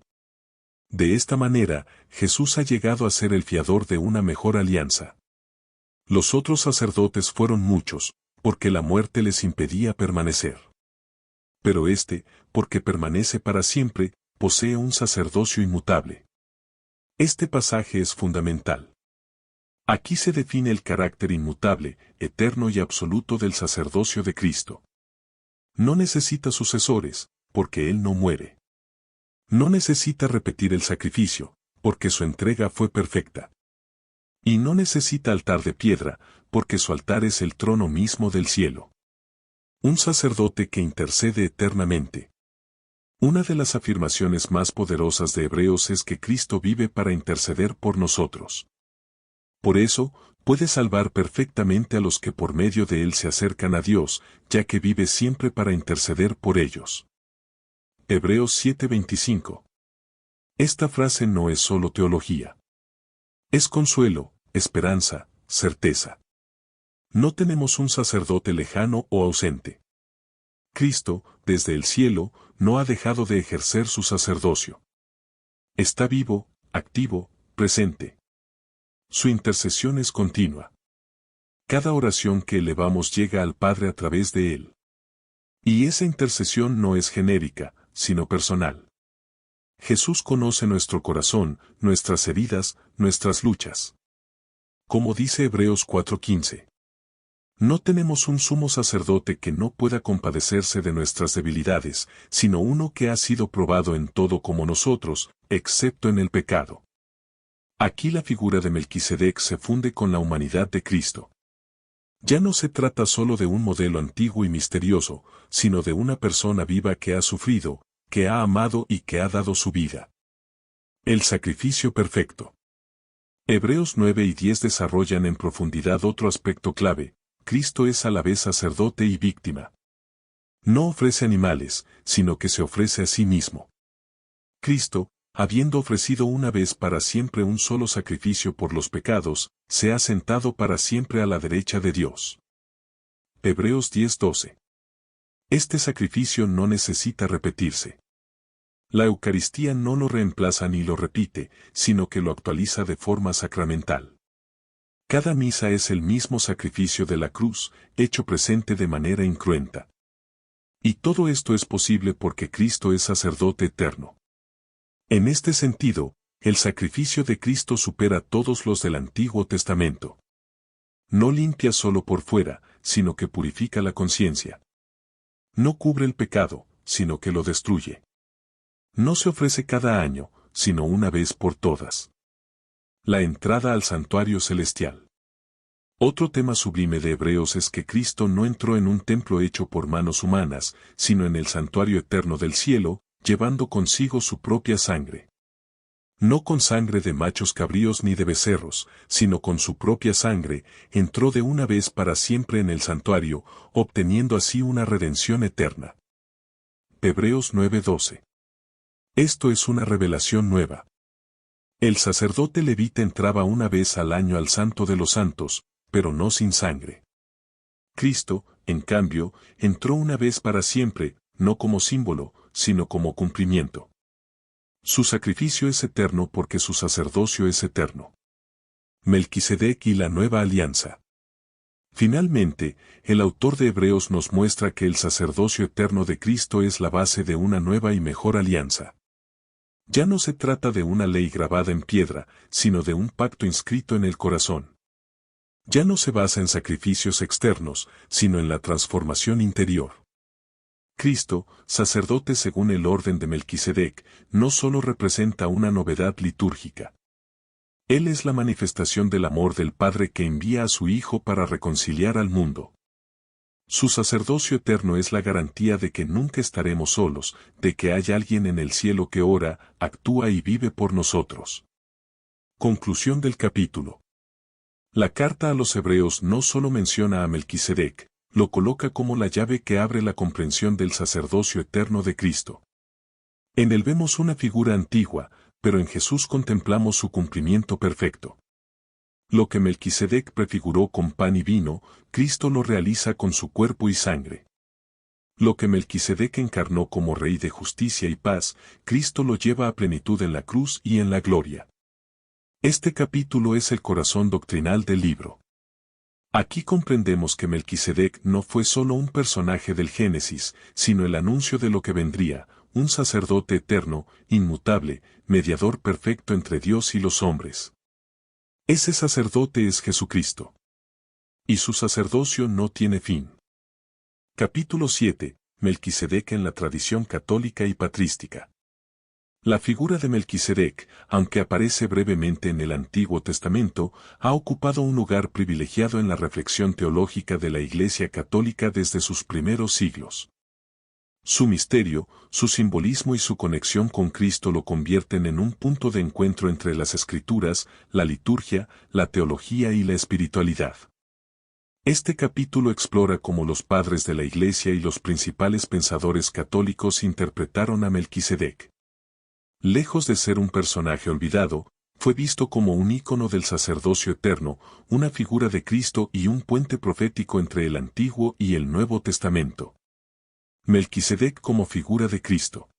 De esta manera, Jesús ha llegado a ser el fiador de una mejor alianza. Los otros sacerdotes fueron muchos, porque la muerte les impedía permanecer. Pero este, porque permanece para siempre, posee un sacerdocio inmutable. Este pasaje es fundamental. Aquí se define el carácter inmutable, eterno y absoluto del sacerdocio de Cristo. No necesita sucesores, porque Él no muere. No necesita repetir el sacrificio, porque su entrega fue perfecta. Y no necesita altar de piedra, porque su altar es el trono mismo del cielo. Un sacerdote que intercede eternamente. Una de las afirmaciones más poderosas de Hebreos es que Cristo vive para interceder por nosotros. Por eso, puede salvar perfectamente a los que por medio de Él se acercan a Dios, ya que vive siempre para interceder por ellos. Hebreos 7:25. Esta frase no es solo teología. Es consuelo, esperanza, certeza. No tenemos un sacerdote lejano o ausente. Cristo, desde el cielo, no ha dejado de ejercer su sacerdocio. Está vivo, activo, presente. Su intercesión es continua. Cada oración que elevamos llega al Padre a través de Él. Y esa intercesión no es genérica, sino personal. Jesús conoce nuestro corazón, nuestras heridas, nuestras luchas. Como dice Hebreos 4:15. No tenemos un sumo sacerdote que no pueda compadecerse de nuestras debilidades, sino uno que ha sido probado en todo como nosotros, excepto en el pecado. Aquí la figura de Melquisedec se funde con la humanidad de Cristo. Ya no se trata solo de un modelo antiguo y misterioso, sino de una persona viva que ha sufrido, que ha amado y que ha dado su vida. El sacrificio perfecto. Hebreos 9 y 10 desarrollan en profundidad otro aspecto clave: Cristo es a la vez sacerdote y víctima. No ofrece animales, sino que se ofrece a sí mismo. Cristo, habiendo ofrecido una vez para siempre un solo sacrificio por los pecados, se ha sentado para siempre a la derecha de Dios. Hebreos 10:12. Este sacrificio no necesita repetirse. La Eucaristía no lo reemplaza ni lo repite, sino que lo actualiza de forma sacramental. Cada misa es el mismo sacrificio de la cruz, hecho presente de manera incruenta. Y todo esto es posible porque Cristo es sacerdote eterno. En este sentido, el sacrificio de Cristo supera todos los del Antiguo Testamento. No limpia solo por fuera, sino que purifica la conciencia. No cubre el pecado, sino que lo destruye. No se ofrece cada año, sino una vez por todas. La entrada al santuario celestial. Otro tema sublime de Hebreos es que Cristo no entró en un templo hecho por manos humanas, sino en el santuario eterno del cielo, llevando consigo su propia sangre. No con sangre de machos cabríos ni de becerros, sino con su propia sangre, entró de una vez para siempre en el santuario, obteniendo así una redención eterna. Hebreos 9:12. Esto es una revelación nueva. El sacerdote levita entraba una vez al año al Santo de los Santos, pero no sin sangre. Cristo, en cambio, entró una vez para siempre, no como símbolo, sino como cumplimiento. Su sacrificio es eterno porque su sacerdocio es eterno. Melquisedec y la nueva alianza. Finalmente, el autor de Hebreos nos muestra que el sacerdocio eterno de Cristo es la base de una nueva y mejor alianza. Ya no se trata de una ley grabada en piedra, sino de un pacto inscrito en el corazón. Ya no se basa en sacrificios externos, sino en la transformación interior. Cristo, sacerdote según el orden de Melquisedec, no solo representa una novedad litúrgica. Él es la manifestación del amor del Padre que envía a su Hijo para reconciliar al mundo. Su sacerdocio eterno es la garantía de que nunca estaremos solos, de que hay alguien en el cielo que ora, actúa y vive por nosotros. Conclusión del capítulo. La carta a los Hebreos no solo menciona a Melquisedec, lo coloca como la llave que abre la comprensión del sacerdocio eterno de Cristo. En él vemos una figura antigua, pero en Jesús contemplamos su cumplimiento perfecto. Lo que Melquisedec prefiguró con pan y vino, Cristo lo realiza con su cuerpo y sangre. Lo que Melquisedec encarnó como Rey de justicia y paz, Cristo lo lleva a plenitud en la cruz y en la gloria. Este capítulo es el corazón doctrinal del libro. Aquí comprendemos que Melquisedec no fue solo un personaje del Génesis, sino el anuncio de lo que vendría, un sacerdote eterno, inmutable, mediador perfecto entre Dios y los hombres. Ese sacerdote es Jesucristo. Y su sacerdocio no tiene fin. Capítulo 7. Melquisedec en la tradición católica y patrística. La figura de Melquisedec, aunque aparece brevemente en el Antiguo Testamento, ha ocupado un lugar privilegiado en la reflexión teológica de la Iglesia Católica desde sus primeros siglos. Su misterio, su simbolismo y su conexión con Cristo lo convierten en un punto de encuentro entre las Escrituras, la liturgia, la teología y la espiritualidad. Este capítulo explora cómo los padres de la Iglesia y los principales pensadores católicos interpretaron a Melquisedec. Lejos de ser un personaje olvidado, fue visto como un ícono del sacerdocio eterno, una figura de Cristo y un puente profético entre el Antiguo y el Nuevo Testamento. Melquisedec como figura de Cristo.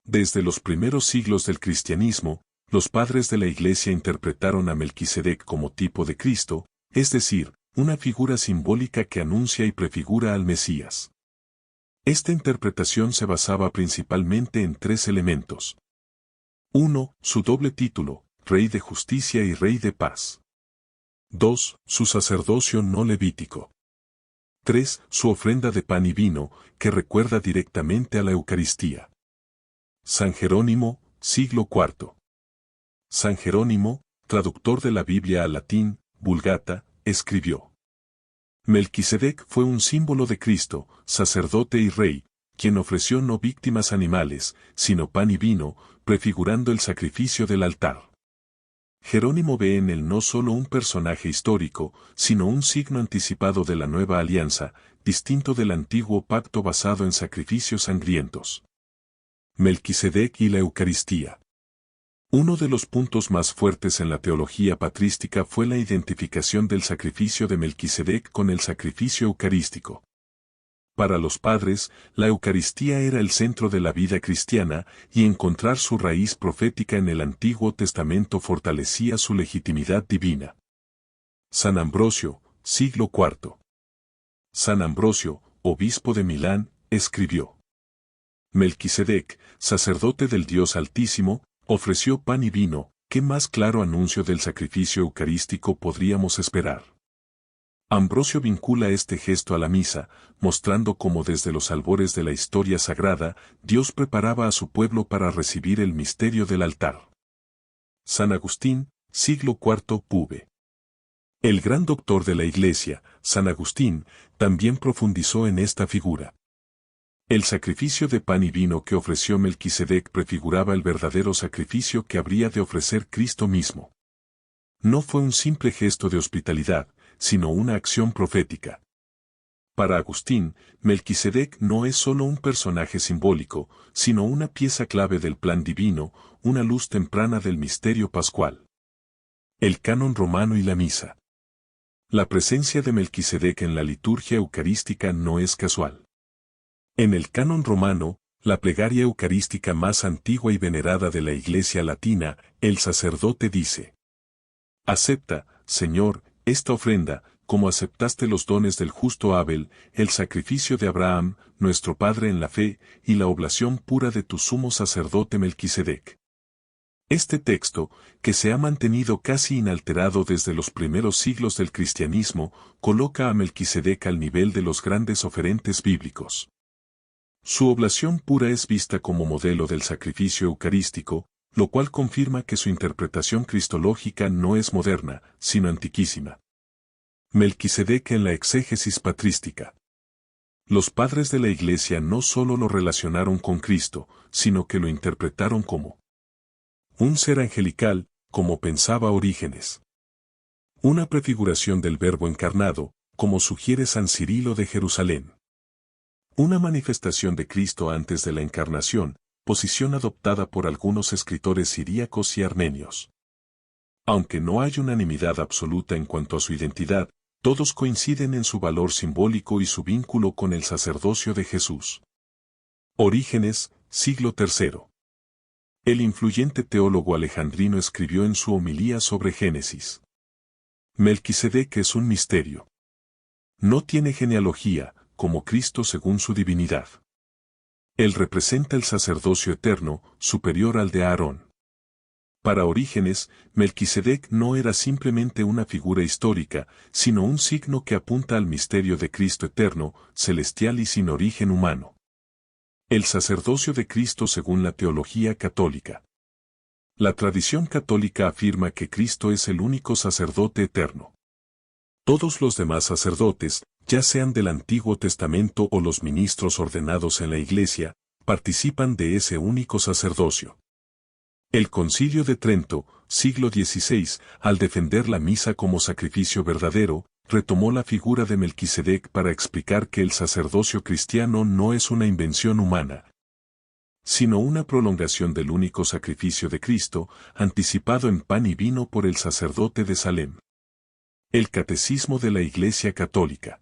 Desde los primeros siglos del cristianismo, los padres de la Iglesia interpretaron a Melquisedec como tipo de Cristo, es decir, una figura simbólica que anuncia y prefigura al Mesías. Esta interpretación se basaba principalmente en tres elementos. 1. Su doble título, Rey de Justicia y Rey de Paz. 2. Su sacerdocio no levítico. 3. Su ofrenda de pan y vino, que recuerda directamente a la Eucaristía. San Jerónimo, siglo IV. San Jerónimo, traductor de la Biblia al latín, Vulgata, escribió: Melquisedec fue un símbolo de Cristo, sacerdote y rey, quien ofreció no víctimas animales, sino pan y vino, prefigurando el sacrificio del altar. Jerónimo ve en él no solo un personaje histórico, sino un signo anticipado de la nueva alianza, distinto del antiguo pacto basado en sacrificios sangrientos. Melquisedec y la Eucaristía. Uno de los puntos más fuertes en la teología patrística fue la identificación del sacrificio de Melquisedec con el sacrificio eucarístico. Para los padres, la Eucaristía era el centro de la vida cristiana, y encontrar su raíz profética en el Antiguo Testamento fortalecía su legitimidad divina. San Ambrosio, siglo IV. San Ambrosio, obispo de Milán, escribió: Melquisedec, sacerdote del Dios Altísimo, ofreció pan y vino. ¿Qué más claro anuncio del sacrificio eucarístico podríamos esperar? Ambrosio vincula este gesto a la misa, mostrando cómo desde los albores de la historia sagrada, Dios preparaba a su pueblo para recibir el misterio del altar. San Agustín, siglo IV Pube. El gran doctor de la Iglesia, San Agustín, también profundizó en esta figura. El sacrificio de pan y vino que ofreció Melquisedec prefiguraba el verdadero sacrificio que habría de ofrecer Cristo mismo. No fue un simple gesto de hospitalidad, sino una acción profética. Para Agustín, Melquisedec no es solo un personaje simbólico, sino una pieza clave del plan divino, una luz temprana del misterio pascual. El canon romano y la misa. La presencia de Melquisedec en la liturgia eucarística no es casual. En el canon romano, la plegaria eucarística más antigua y venerada de la Iglesia latina, el sacerdote dice: Acepta, Señor, esta ofrenda, como aceptaste los dones del justo Abel, el sacrificio de Abraham, nuestro padre en la fe, y la oblación pura de tu sumo sacerdote Melquisedec. Este texto, que se ha mantenido casi inalterado desde los primeros siglos del cristianismo, coloca a Melquisedec al nivel de los grandes oferentes bíblicos. Su oblación pura es vista como modelo del sacrificio eucarístico, lo cual confirma que su interpretación cristológica no es moderna, sino antiquísima. Melquisedec en la exégesis patrística. Los padres de la Iglesia no solo lo relacionaron con Cristo, sino que lo interpretaron como un ser angelical, como pensaba Orígenes. Una prefiguración del Verbo encarnado, como sugiere San Cirilo de Jerusalén. Una manifestación de Cristo antes de la encarnación, posición adoptada por algunos escritores siríacos y armenios. Aunque no hay unanimidad absoluta en cuanto a su identidad, todos coinciden en su valor simbólico y su vínculo con el sacerdocio de Jesús. Orígenes, siglo III. El influyente teólogo alejandrino escribió en su homilía sobre Génesis: Melquisedec es un misterio. No tiene genealogía, como Cristo según su divinidad. Él representa el sacerdocio eterno, superior al de Aarón. Para Orígenes, Melquisedec no era simplemente una figura histórica, sino un signo que apunta al misterio de Cristo eterno, celestial y sin origen humano. El sacerdocio de Cristo según la teología católica. La tradición católica afirma que Cristo es el único sacerdote eterno. Todos los demás sacerdotes, ya sean del Antiguo Testamento o los ministros ordenados en la Iglesia, participan de ese único sacerdocio. El Concilio de Trento, siglo XVI, al defender la misa como sacrificio verdadero, retomó la figura de Melquisedec para explicar que el sacerdocio cristiano no es una invención humana, sino una prolongación del único sacrificio de Cristo, anticipado en pan y vino por el sacerdote de Salem. El Catecismo de la Iglesia Católica.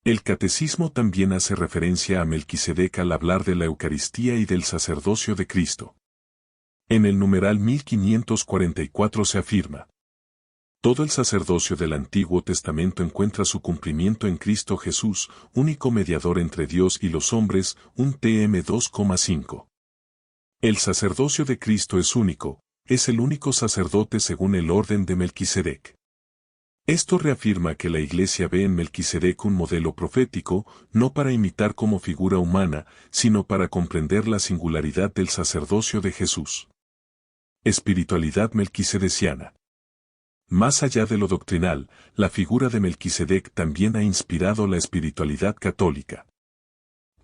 El Catecismo también hace referencia a Melquisedec al hablar de la Eucaristía y del sacerdocio de Cristo. En el numeral 1544 se afirma: todo el sacerdocio del Antiguo Testamento encuentra su cumplimiento en Cristo Jesús, único mediador entre Dios y los hombres, un TM 2,5. El sacerdocio de Cristo es único, es el único sacerdote según el orden de Melquisedec. Esto reafirma que la Iglesia ve en Melquisedec un modelo profético, no para imitar como figura humana, sino para comprender la singularidad del sacerdocio de Jesús. Espiritualidad melquisedeciana. Más allá de lo doctrinal, la figura de Melquisedec también ha inspirado la espiritualidad católica.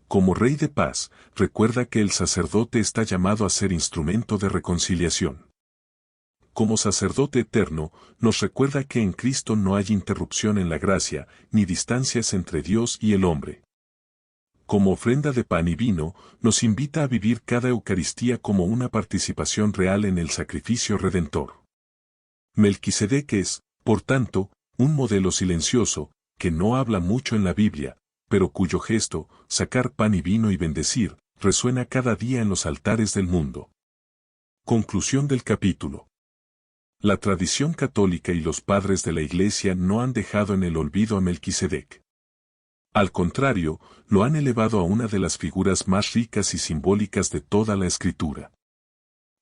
Como Rey de Paz, recuerda que el sacerdote está llamado a ser instrumento de reconciliación. Como sacerdote eterno, nos recuerda que en Cristo no hay interrupción en la gracia, ni distancias entre Dios y el hombre. Como ofrenda de pan y vino, nos invita a vivir cada Eucaristía como una participación real en el sacrificio redentor. Melquisedec es, por tanto, un modelo silencioso, que no habla mucho en la Biblia, pero cuyo gesto, sacar pan y vino y bendecir, resuena cada día en los altares del mundo. Conclusión del capítulo. La tradición católica y los padres de la Iglesia no han dejado en el olvido a Melquisedec. Al contrario, lo han elevado a una de las figuras más ricas y simbólicas de toda la Escritura.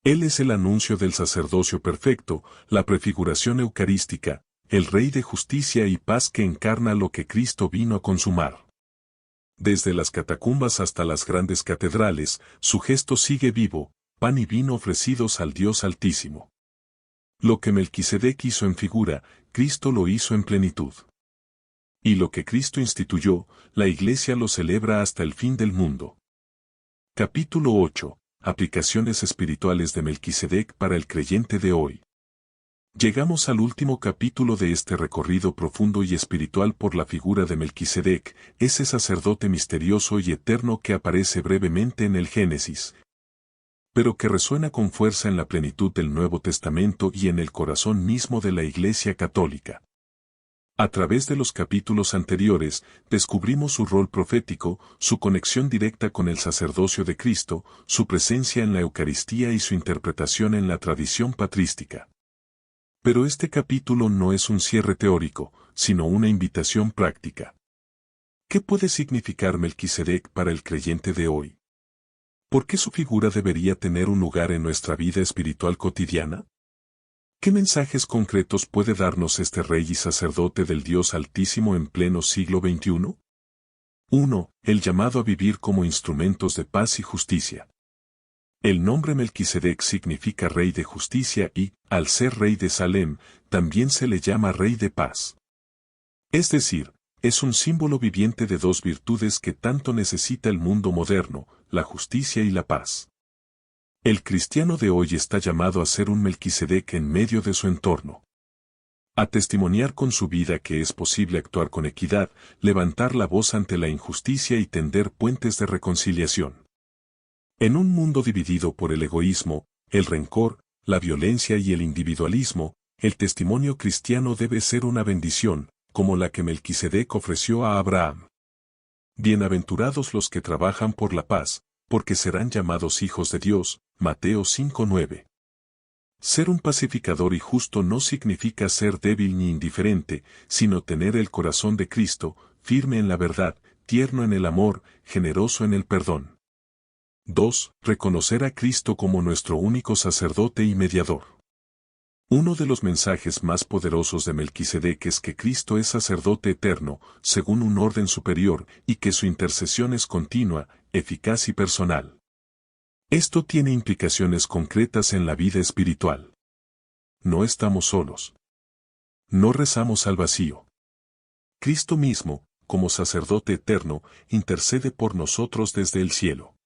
Él es el anuncio del sacerdocio perfecto, la prefiguración eucarística, el Rey de justicia y paz que encarna lo que Cristo vino a consumar. Desde las catacumbas hasta las grandes catedrales, su gesto sigue vivo, pan y vino ofrecidos al Dios Altísimo. Lo que Melquisedec hizo en figura, Cristo lo hizo en plenitud. Y lo que Cristo instituyó, la Iglesia lo celebra hasta el fin del mundo. Capítulo 8. Aplicaciones espirituales de Melquisedec para el creyente de hoy. Llegamos al último capítulo de este recorrido profundo y espiritual por la figura de Melquisedec, ese sacerdote misterioso y eterno que aparece brevemente en el Génesis, pero que resuena con fuerza en la plenitud del Nuevo Testamento y en el corazón mismo de la Iglesia Católica. A través de los capítulos anteriores, descubrimos su rol profético, su conexión directa con el sacerdocio de Cristo, su presencia en la Eucaristía y su interpretación en la tradición patrística. Pero este capítulo no es un cierre teórico, sino una invitación práctica. ¿Qué puede significar Melquisedec para el creyente de hoy? ¿Por qué su figura debería tener un lugar en nuestra vida espiritual cotidiana? ¿Qué mensajes concretos puede darnos este rey y sacerdote del Dios Altísimo en pleno siglo XXI? 1. El llamado a vivir como instrumentos de paz y justicia. El nombre Melquisedec significa rey de justicia y, al ser rey de Salem, también se le llama rey de paz. Es decir, es un símbolo viviente de dos virtudes que tanto necesita el mundo moderno, la justicia y la paz. El cristiano de hoy está llamado a ser un Melquisedec en medio de su entorno. A testimoniar con su vida que es posible actuar con equidad, levantar la voz ante la injusticia y tender puentes de reconciliación. En un mundo dividido por el egoísmo, el rencor, la violencia y el individualismo, el testimonio cristiano debe ser una bendición, como la que Melquisedec ofreció a Abraham. Bienaventurados los que trabajan por la paz, porque serán llamados hijos de Dios. Mateo 5:9. Ser un pacificador y justo no significa ser débil ni indiferente, sino tener el corazón de Cristo, firme en la verdad, tierno en el amor, generoso en el perdón. 2. Reconocer a Cristo como nuestro único sacerdote y mediador. Uno de los mensajes más poderosos de Melquisedec es que Cristo es sacerdote eterno, según un orden superior, y que su intercesión es continua, eficaz y personal. Esto tiene implicaciones concretas en la vida espiritual. No estamos solos. No rezamos al vacío. Cristo mismo, como sacerdote eterno, intercede por nosotros desde el cielo.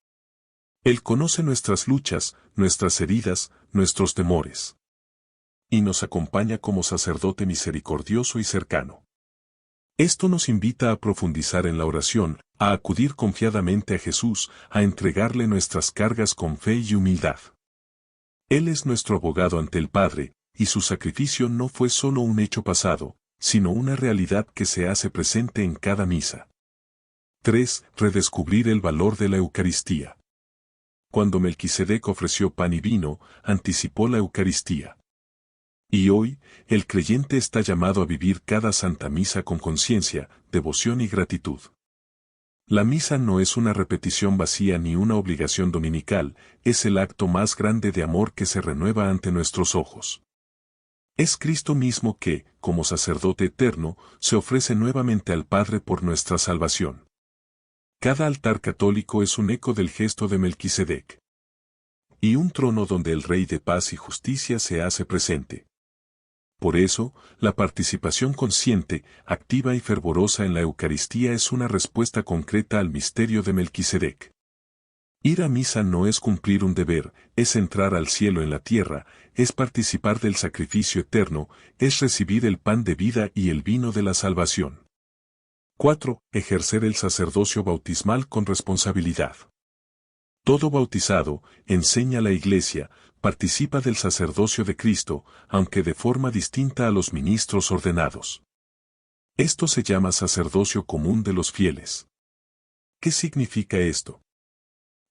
Él conoce nuestras luchas, nuestras heridas, nuestros temores. Y nos acompaña como sacerdote misericordioso y cercano. Esto nos invita a profundizar en la oración, a acudir confiadamente a Jesús, a entregarle nuestras cargas con fe y humildad. Él es nuestro abogado ante el Padre, y su sacrificio no fue solo un hecho pasado, sino una realidad que se hace presente en cada misa. 3. Redescubrir el valor de la Eucaristía. Cuando Melquisedec ofreció pan y vino, anticipó la Eucaristía. Y hoy, el creyente está llamado a vivir cada Santa Misa con conciencia, devoción y gratitud. La misa no es una repetición vacía ni una obligación dominical, es el acto más grande de amor que se renueva ante nuestros ojos. Es Cristo mismo que, como sacerdote eterno, se ofrece nuevamente al Padre por nuestra salvación. Cada altar católico es un eco del gesto de Melquisedec. Y un trono donde el Rey de paz y justicia se hace presente. Por eso, la participación consciente, activa y fervorosa en la Eucaristía es una respuesta concreta al misterio de Melquisedec. Ir a misa no es cumplir un deber, es entrar al cielo en la tierra, es participar del sacrificio eterno, es recibir el pan de vida y el vino de la salvación. 4. Ejercer el sacerdocio bautismal con responsabilidad. Todo bautizado, enseña la Iglesia, participa del sacerdocio de Cristo, aunque de forma distinta a los ministros ordenados. Esto se llama sacerdocio común de los fieles. ¿Qué significa esto?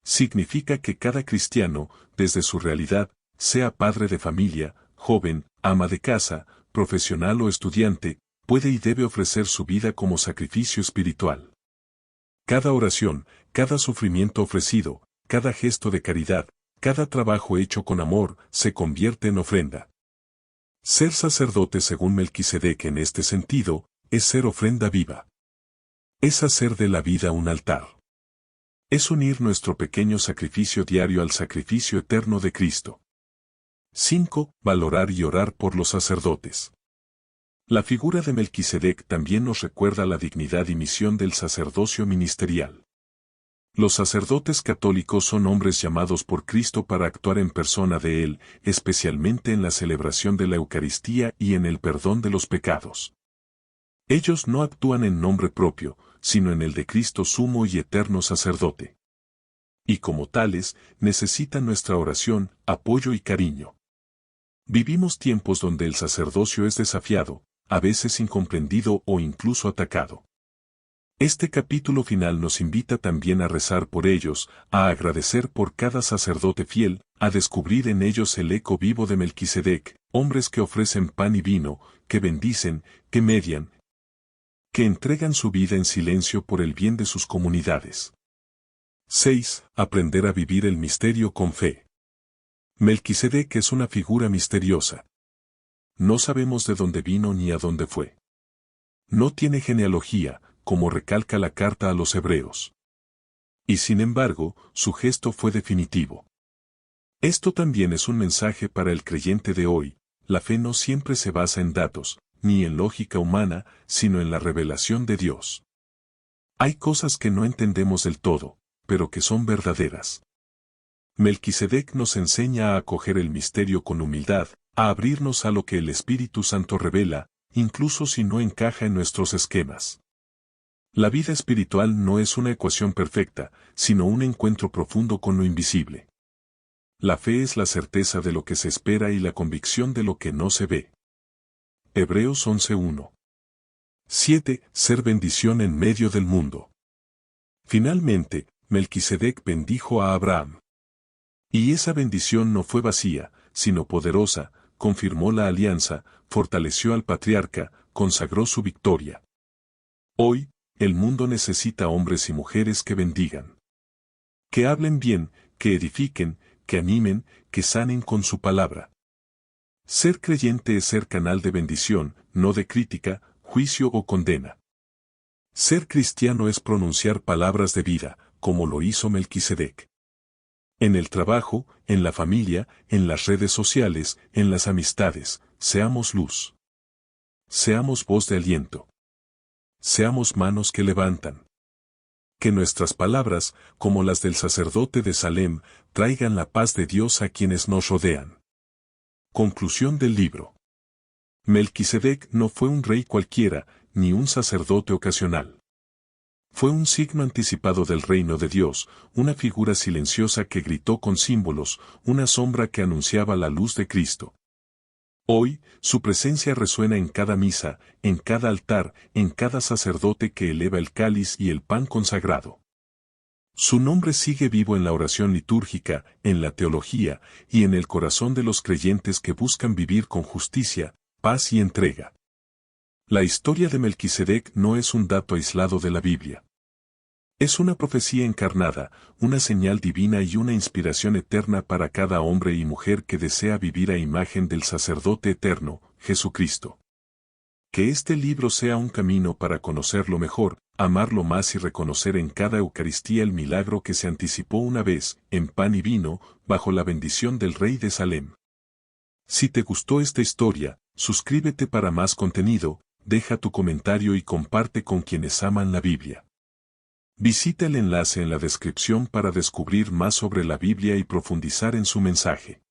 Significa que cada cristiano, desde su realidad, sea padre de familia, joven, ama de casa, profesional o estudiante, puede y debe ofrecer su vida como sacrificio espiritual. Cada oración, cada sufrimiento ofrecido, cada gesto de caridad, cada trabajo hecho con amor, se convierte en ofrenda. Ser sacerdote según Melquisedec en este sentido, es ser ofrenda viva. Es hacer de la vida un altar. Es unir nuestro pequeño sacrificio diario al sacrificio eterno de Cristo. 5. Valorar y orar por los sacerdotes. La figura de Melquisedec también nos recuerda la dignidad y misión del sacerdocio ministerial. Los sacerdotes católicos son hombres llamados por Cristo para actuar en persona de Él, especialmente en la celebración de la Eucaristía y en el perdón de los pecados. Ellos no actúan en nombre propio, sino en el de Cristo sumo y eterno sacerdote. Y como tales, necesitan nuestra oración, apoyo y cariño. Vivimos tiempos donde el sacerdocio es desafiado, a veces incomprendido o incluso atacado. Este capítulo final nos invita también a rezar por ellos, a agradecer por cada sacerdote fiel, a descubrir en ellos el eco vivo de Melquisedec, hombres que ofrecen pan y vino, que bendicen, que median, que entregan su vida en silencio por el bien de sus comunidades. 6. Aprender a vivir el misterio con fe. Melquisedec es una figura misteriosa. No sabemos de dónde vino ni a dónde fue. No tiene genealogía, como recalca la carta a los hebreos. Y sin embargo, su gesto fue definitivo. Esto también es un mensaje para el creyente de hoy: la fe no siempre se basa en datos, ni en lógica humana, sino en la revelación de Dios. Hay cosas que no entendemos del todo, pero que son verdaderas. Melquisedec nos enseña a acoger el misterio con humildad, a abrirnos a lo que el Espíritu Santo revela, incluso si no encaja en nuestros esquemas. La vida espiritual no es una ecuación perfecta, sino un encuentro profundo con lo invisible. La fe es la certeza de lo que se espera y la convicción de lo que no se ve. Hebreos 11:1. 7. Ser bendición en medio del mundo. Finalmente, Melquisedec bendijo a Abraham. Y esa bendición no fue vacía, sino poderosa, confirmó la alianza, fortaleció al patriarca, consagró su victoria. Hoy, el mundo necesita hombres y mujeres que bendigan. Que hablen bien, que edifiquen, que animen, que sanen con su palabra. Ser creyente es ser canal de bendición, no de crítica, juicio o condena. Ser cristiano es pronunciar palabras de vida, como lo hizo Melquisedec. En el trabajo, en la familia, en las redes sociales, en las amistades, seamos luz. Seamos voz de aliento. Seamos manos que levantan. Que nuestras palabras, como las del sacerdote de Salem, traigan la paz de Dios a quienes nos rodean. Conclusión del libro. Melquisedec no fue un rey cualquiera, ni un sacerdote ocasional. Fue un signo anticipado del reino de Dios, una figura silenciosa que gritó con símbolos, una sombra que anunciaba la luz de Cristo. Hoy, su presencia resuena en cada misa, en cada altar, en cada sacerdote que eleva el cáliz y el pan consagrado. Su nombre sigue vivo en la oración litúrgica, en la teología, y en el corazón de los creyentes que buscan vivir con justicia, paz y entrega. La historia de Melquisedec no es un dato aislado de la Biblia. Es una profecía encarnada, una señal divina y una inspiración eterna para cada hombre y mujer que desea vivir a imagen del sacerdote eterno, Jesucristo. Que este libro sea un camino para conocerlo mejor, amarlo más y reconocer en cada Eucaristía el milagro que se anticipó una vez, en pan y vino, bajo la bendición del Rey de Salem. Si te gustó esta historia, suscríbete para más contenido, deja tu comentario y comparte con quienes aman la Biblia. Visita el enlace en la descripción para descubrir más sobre la Biblia y profundizar en su mensaje.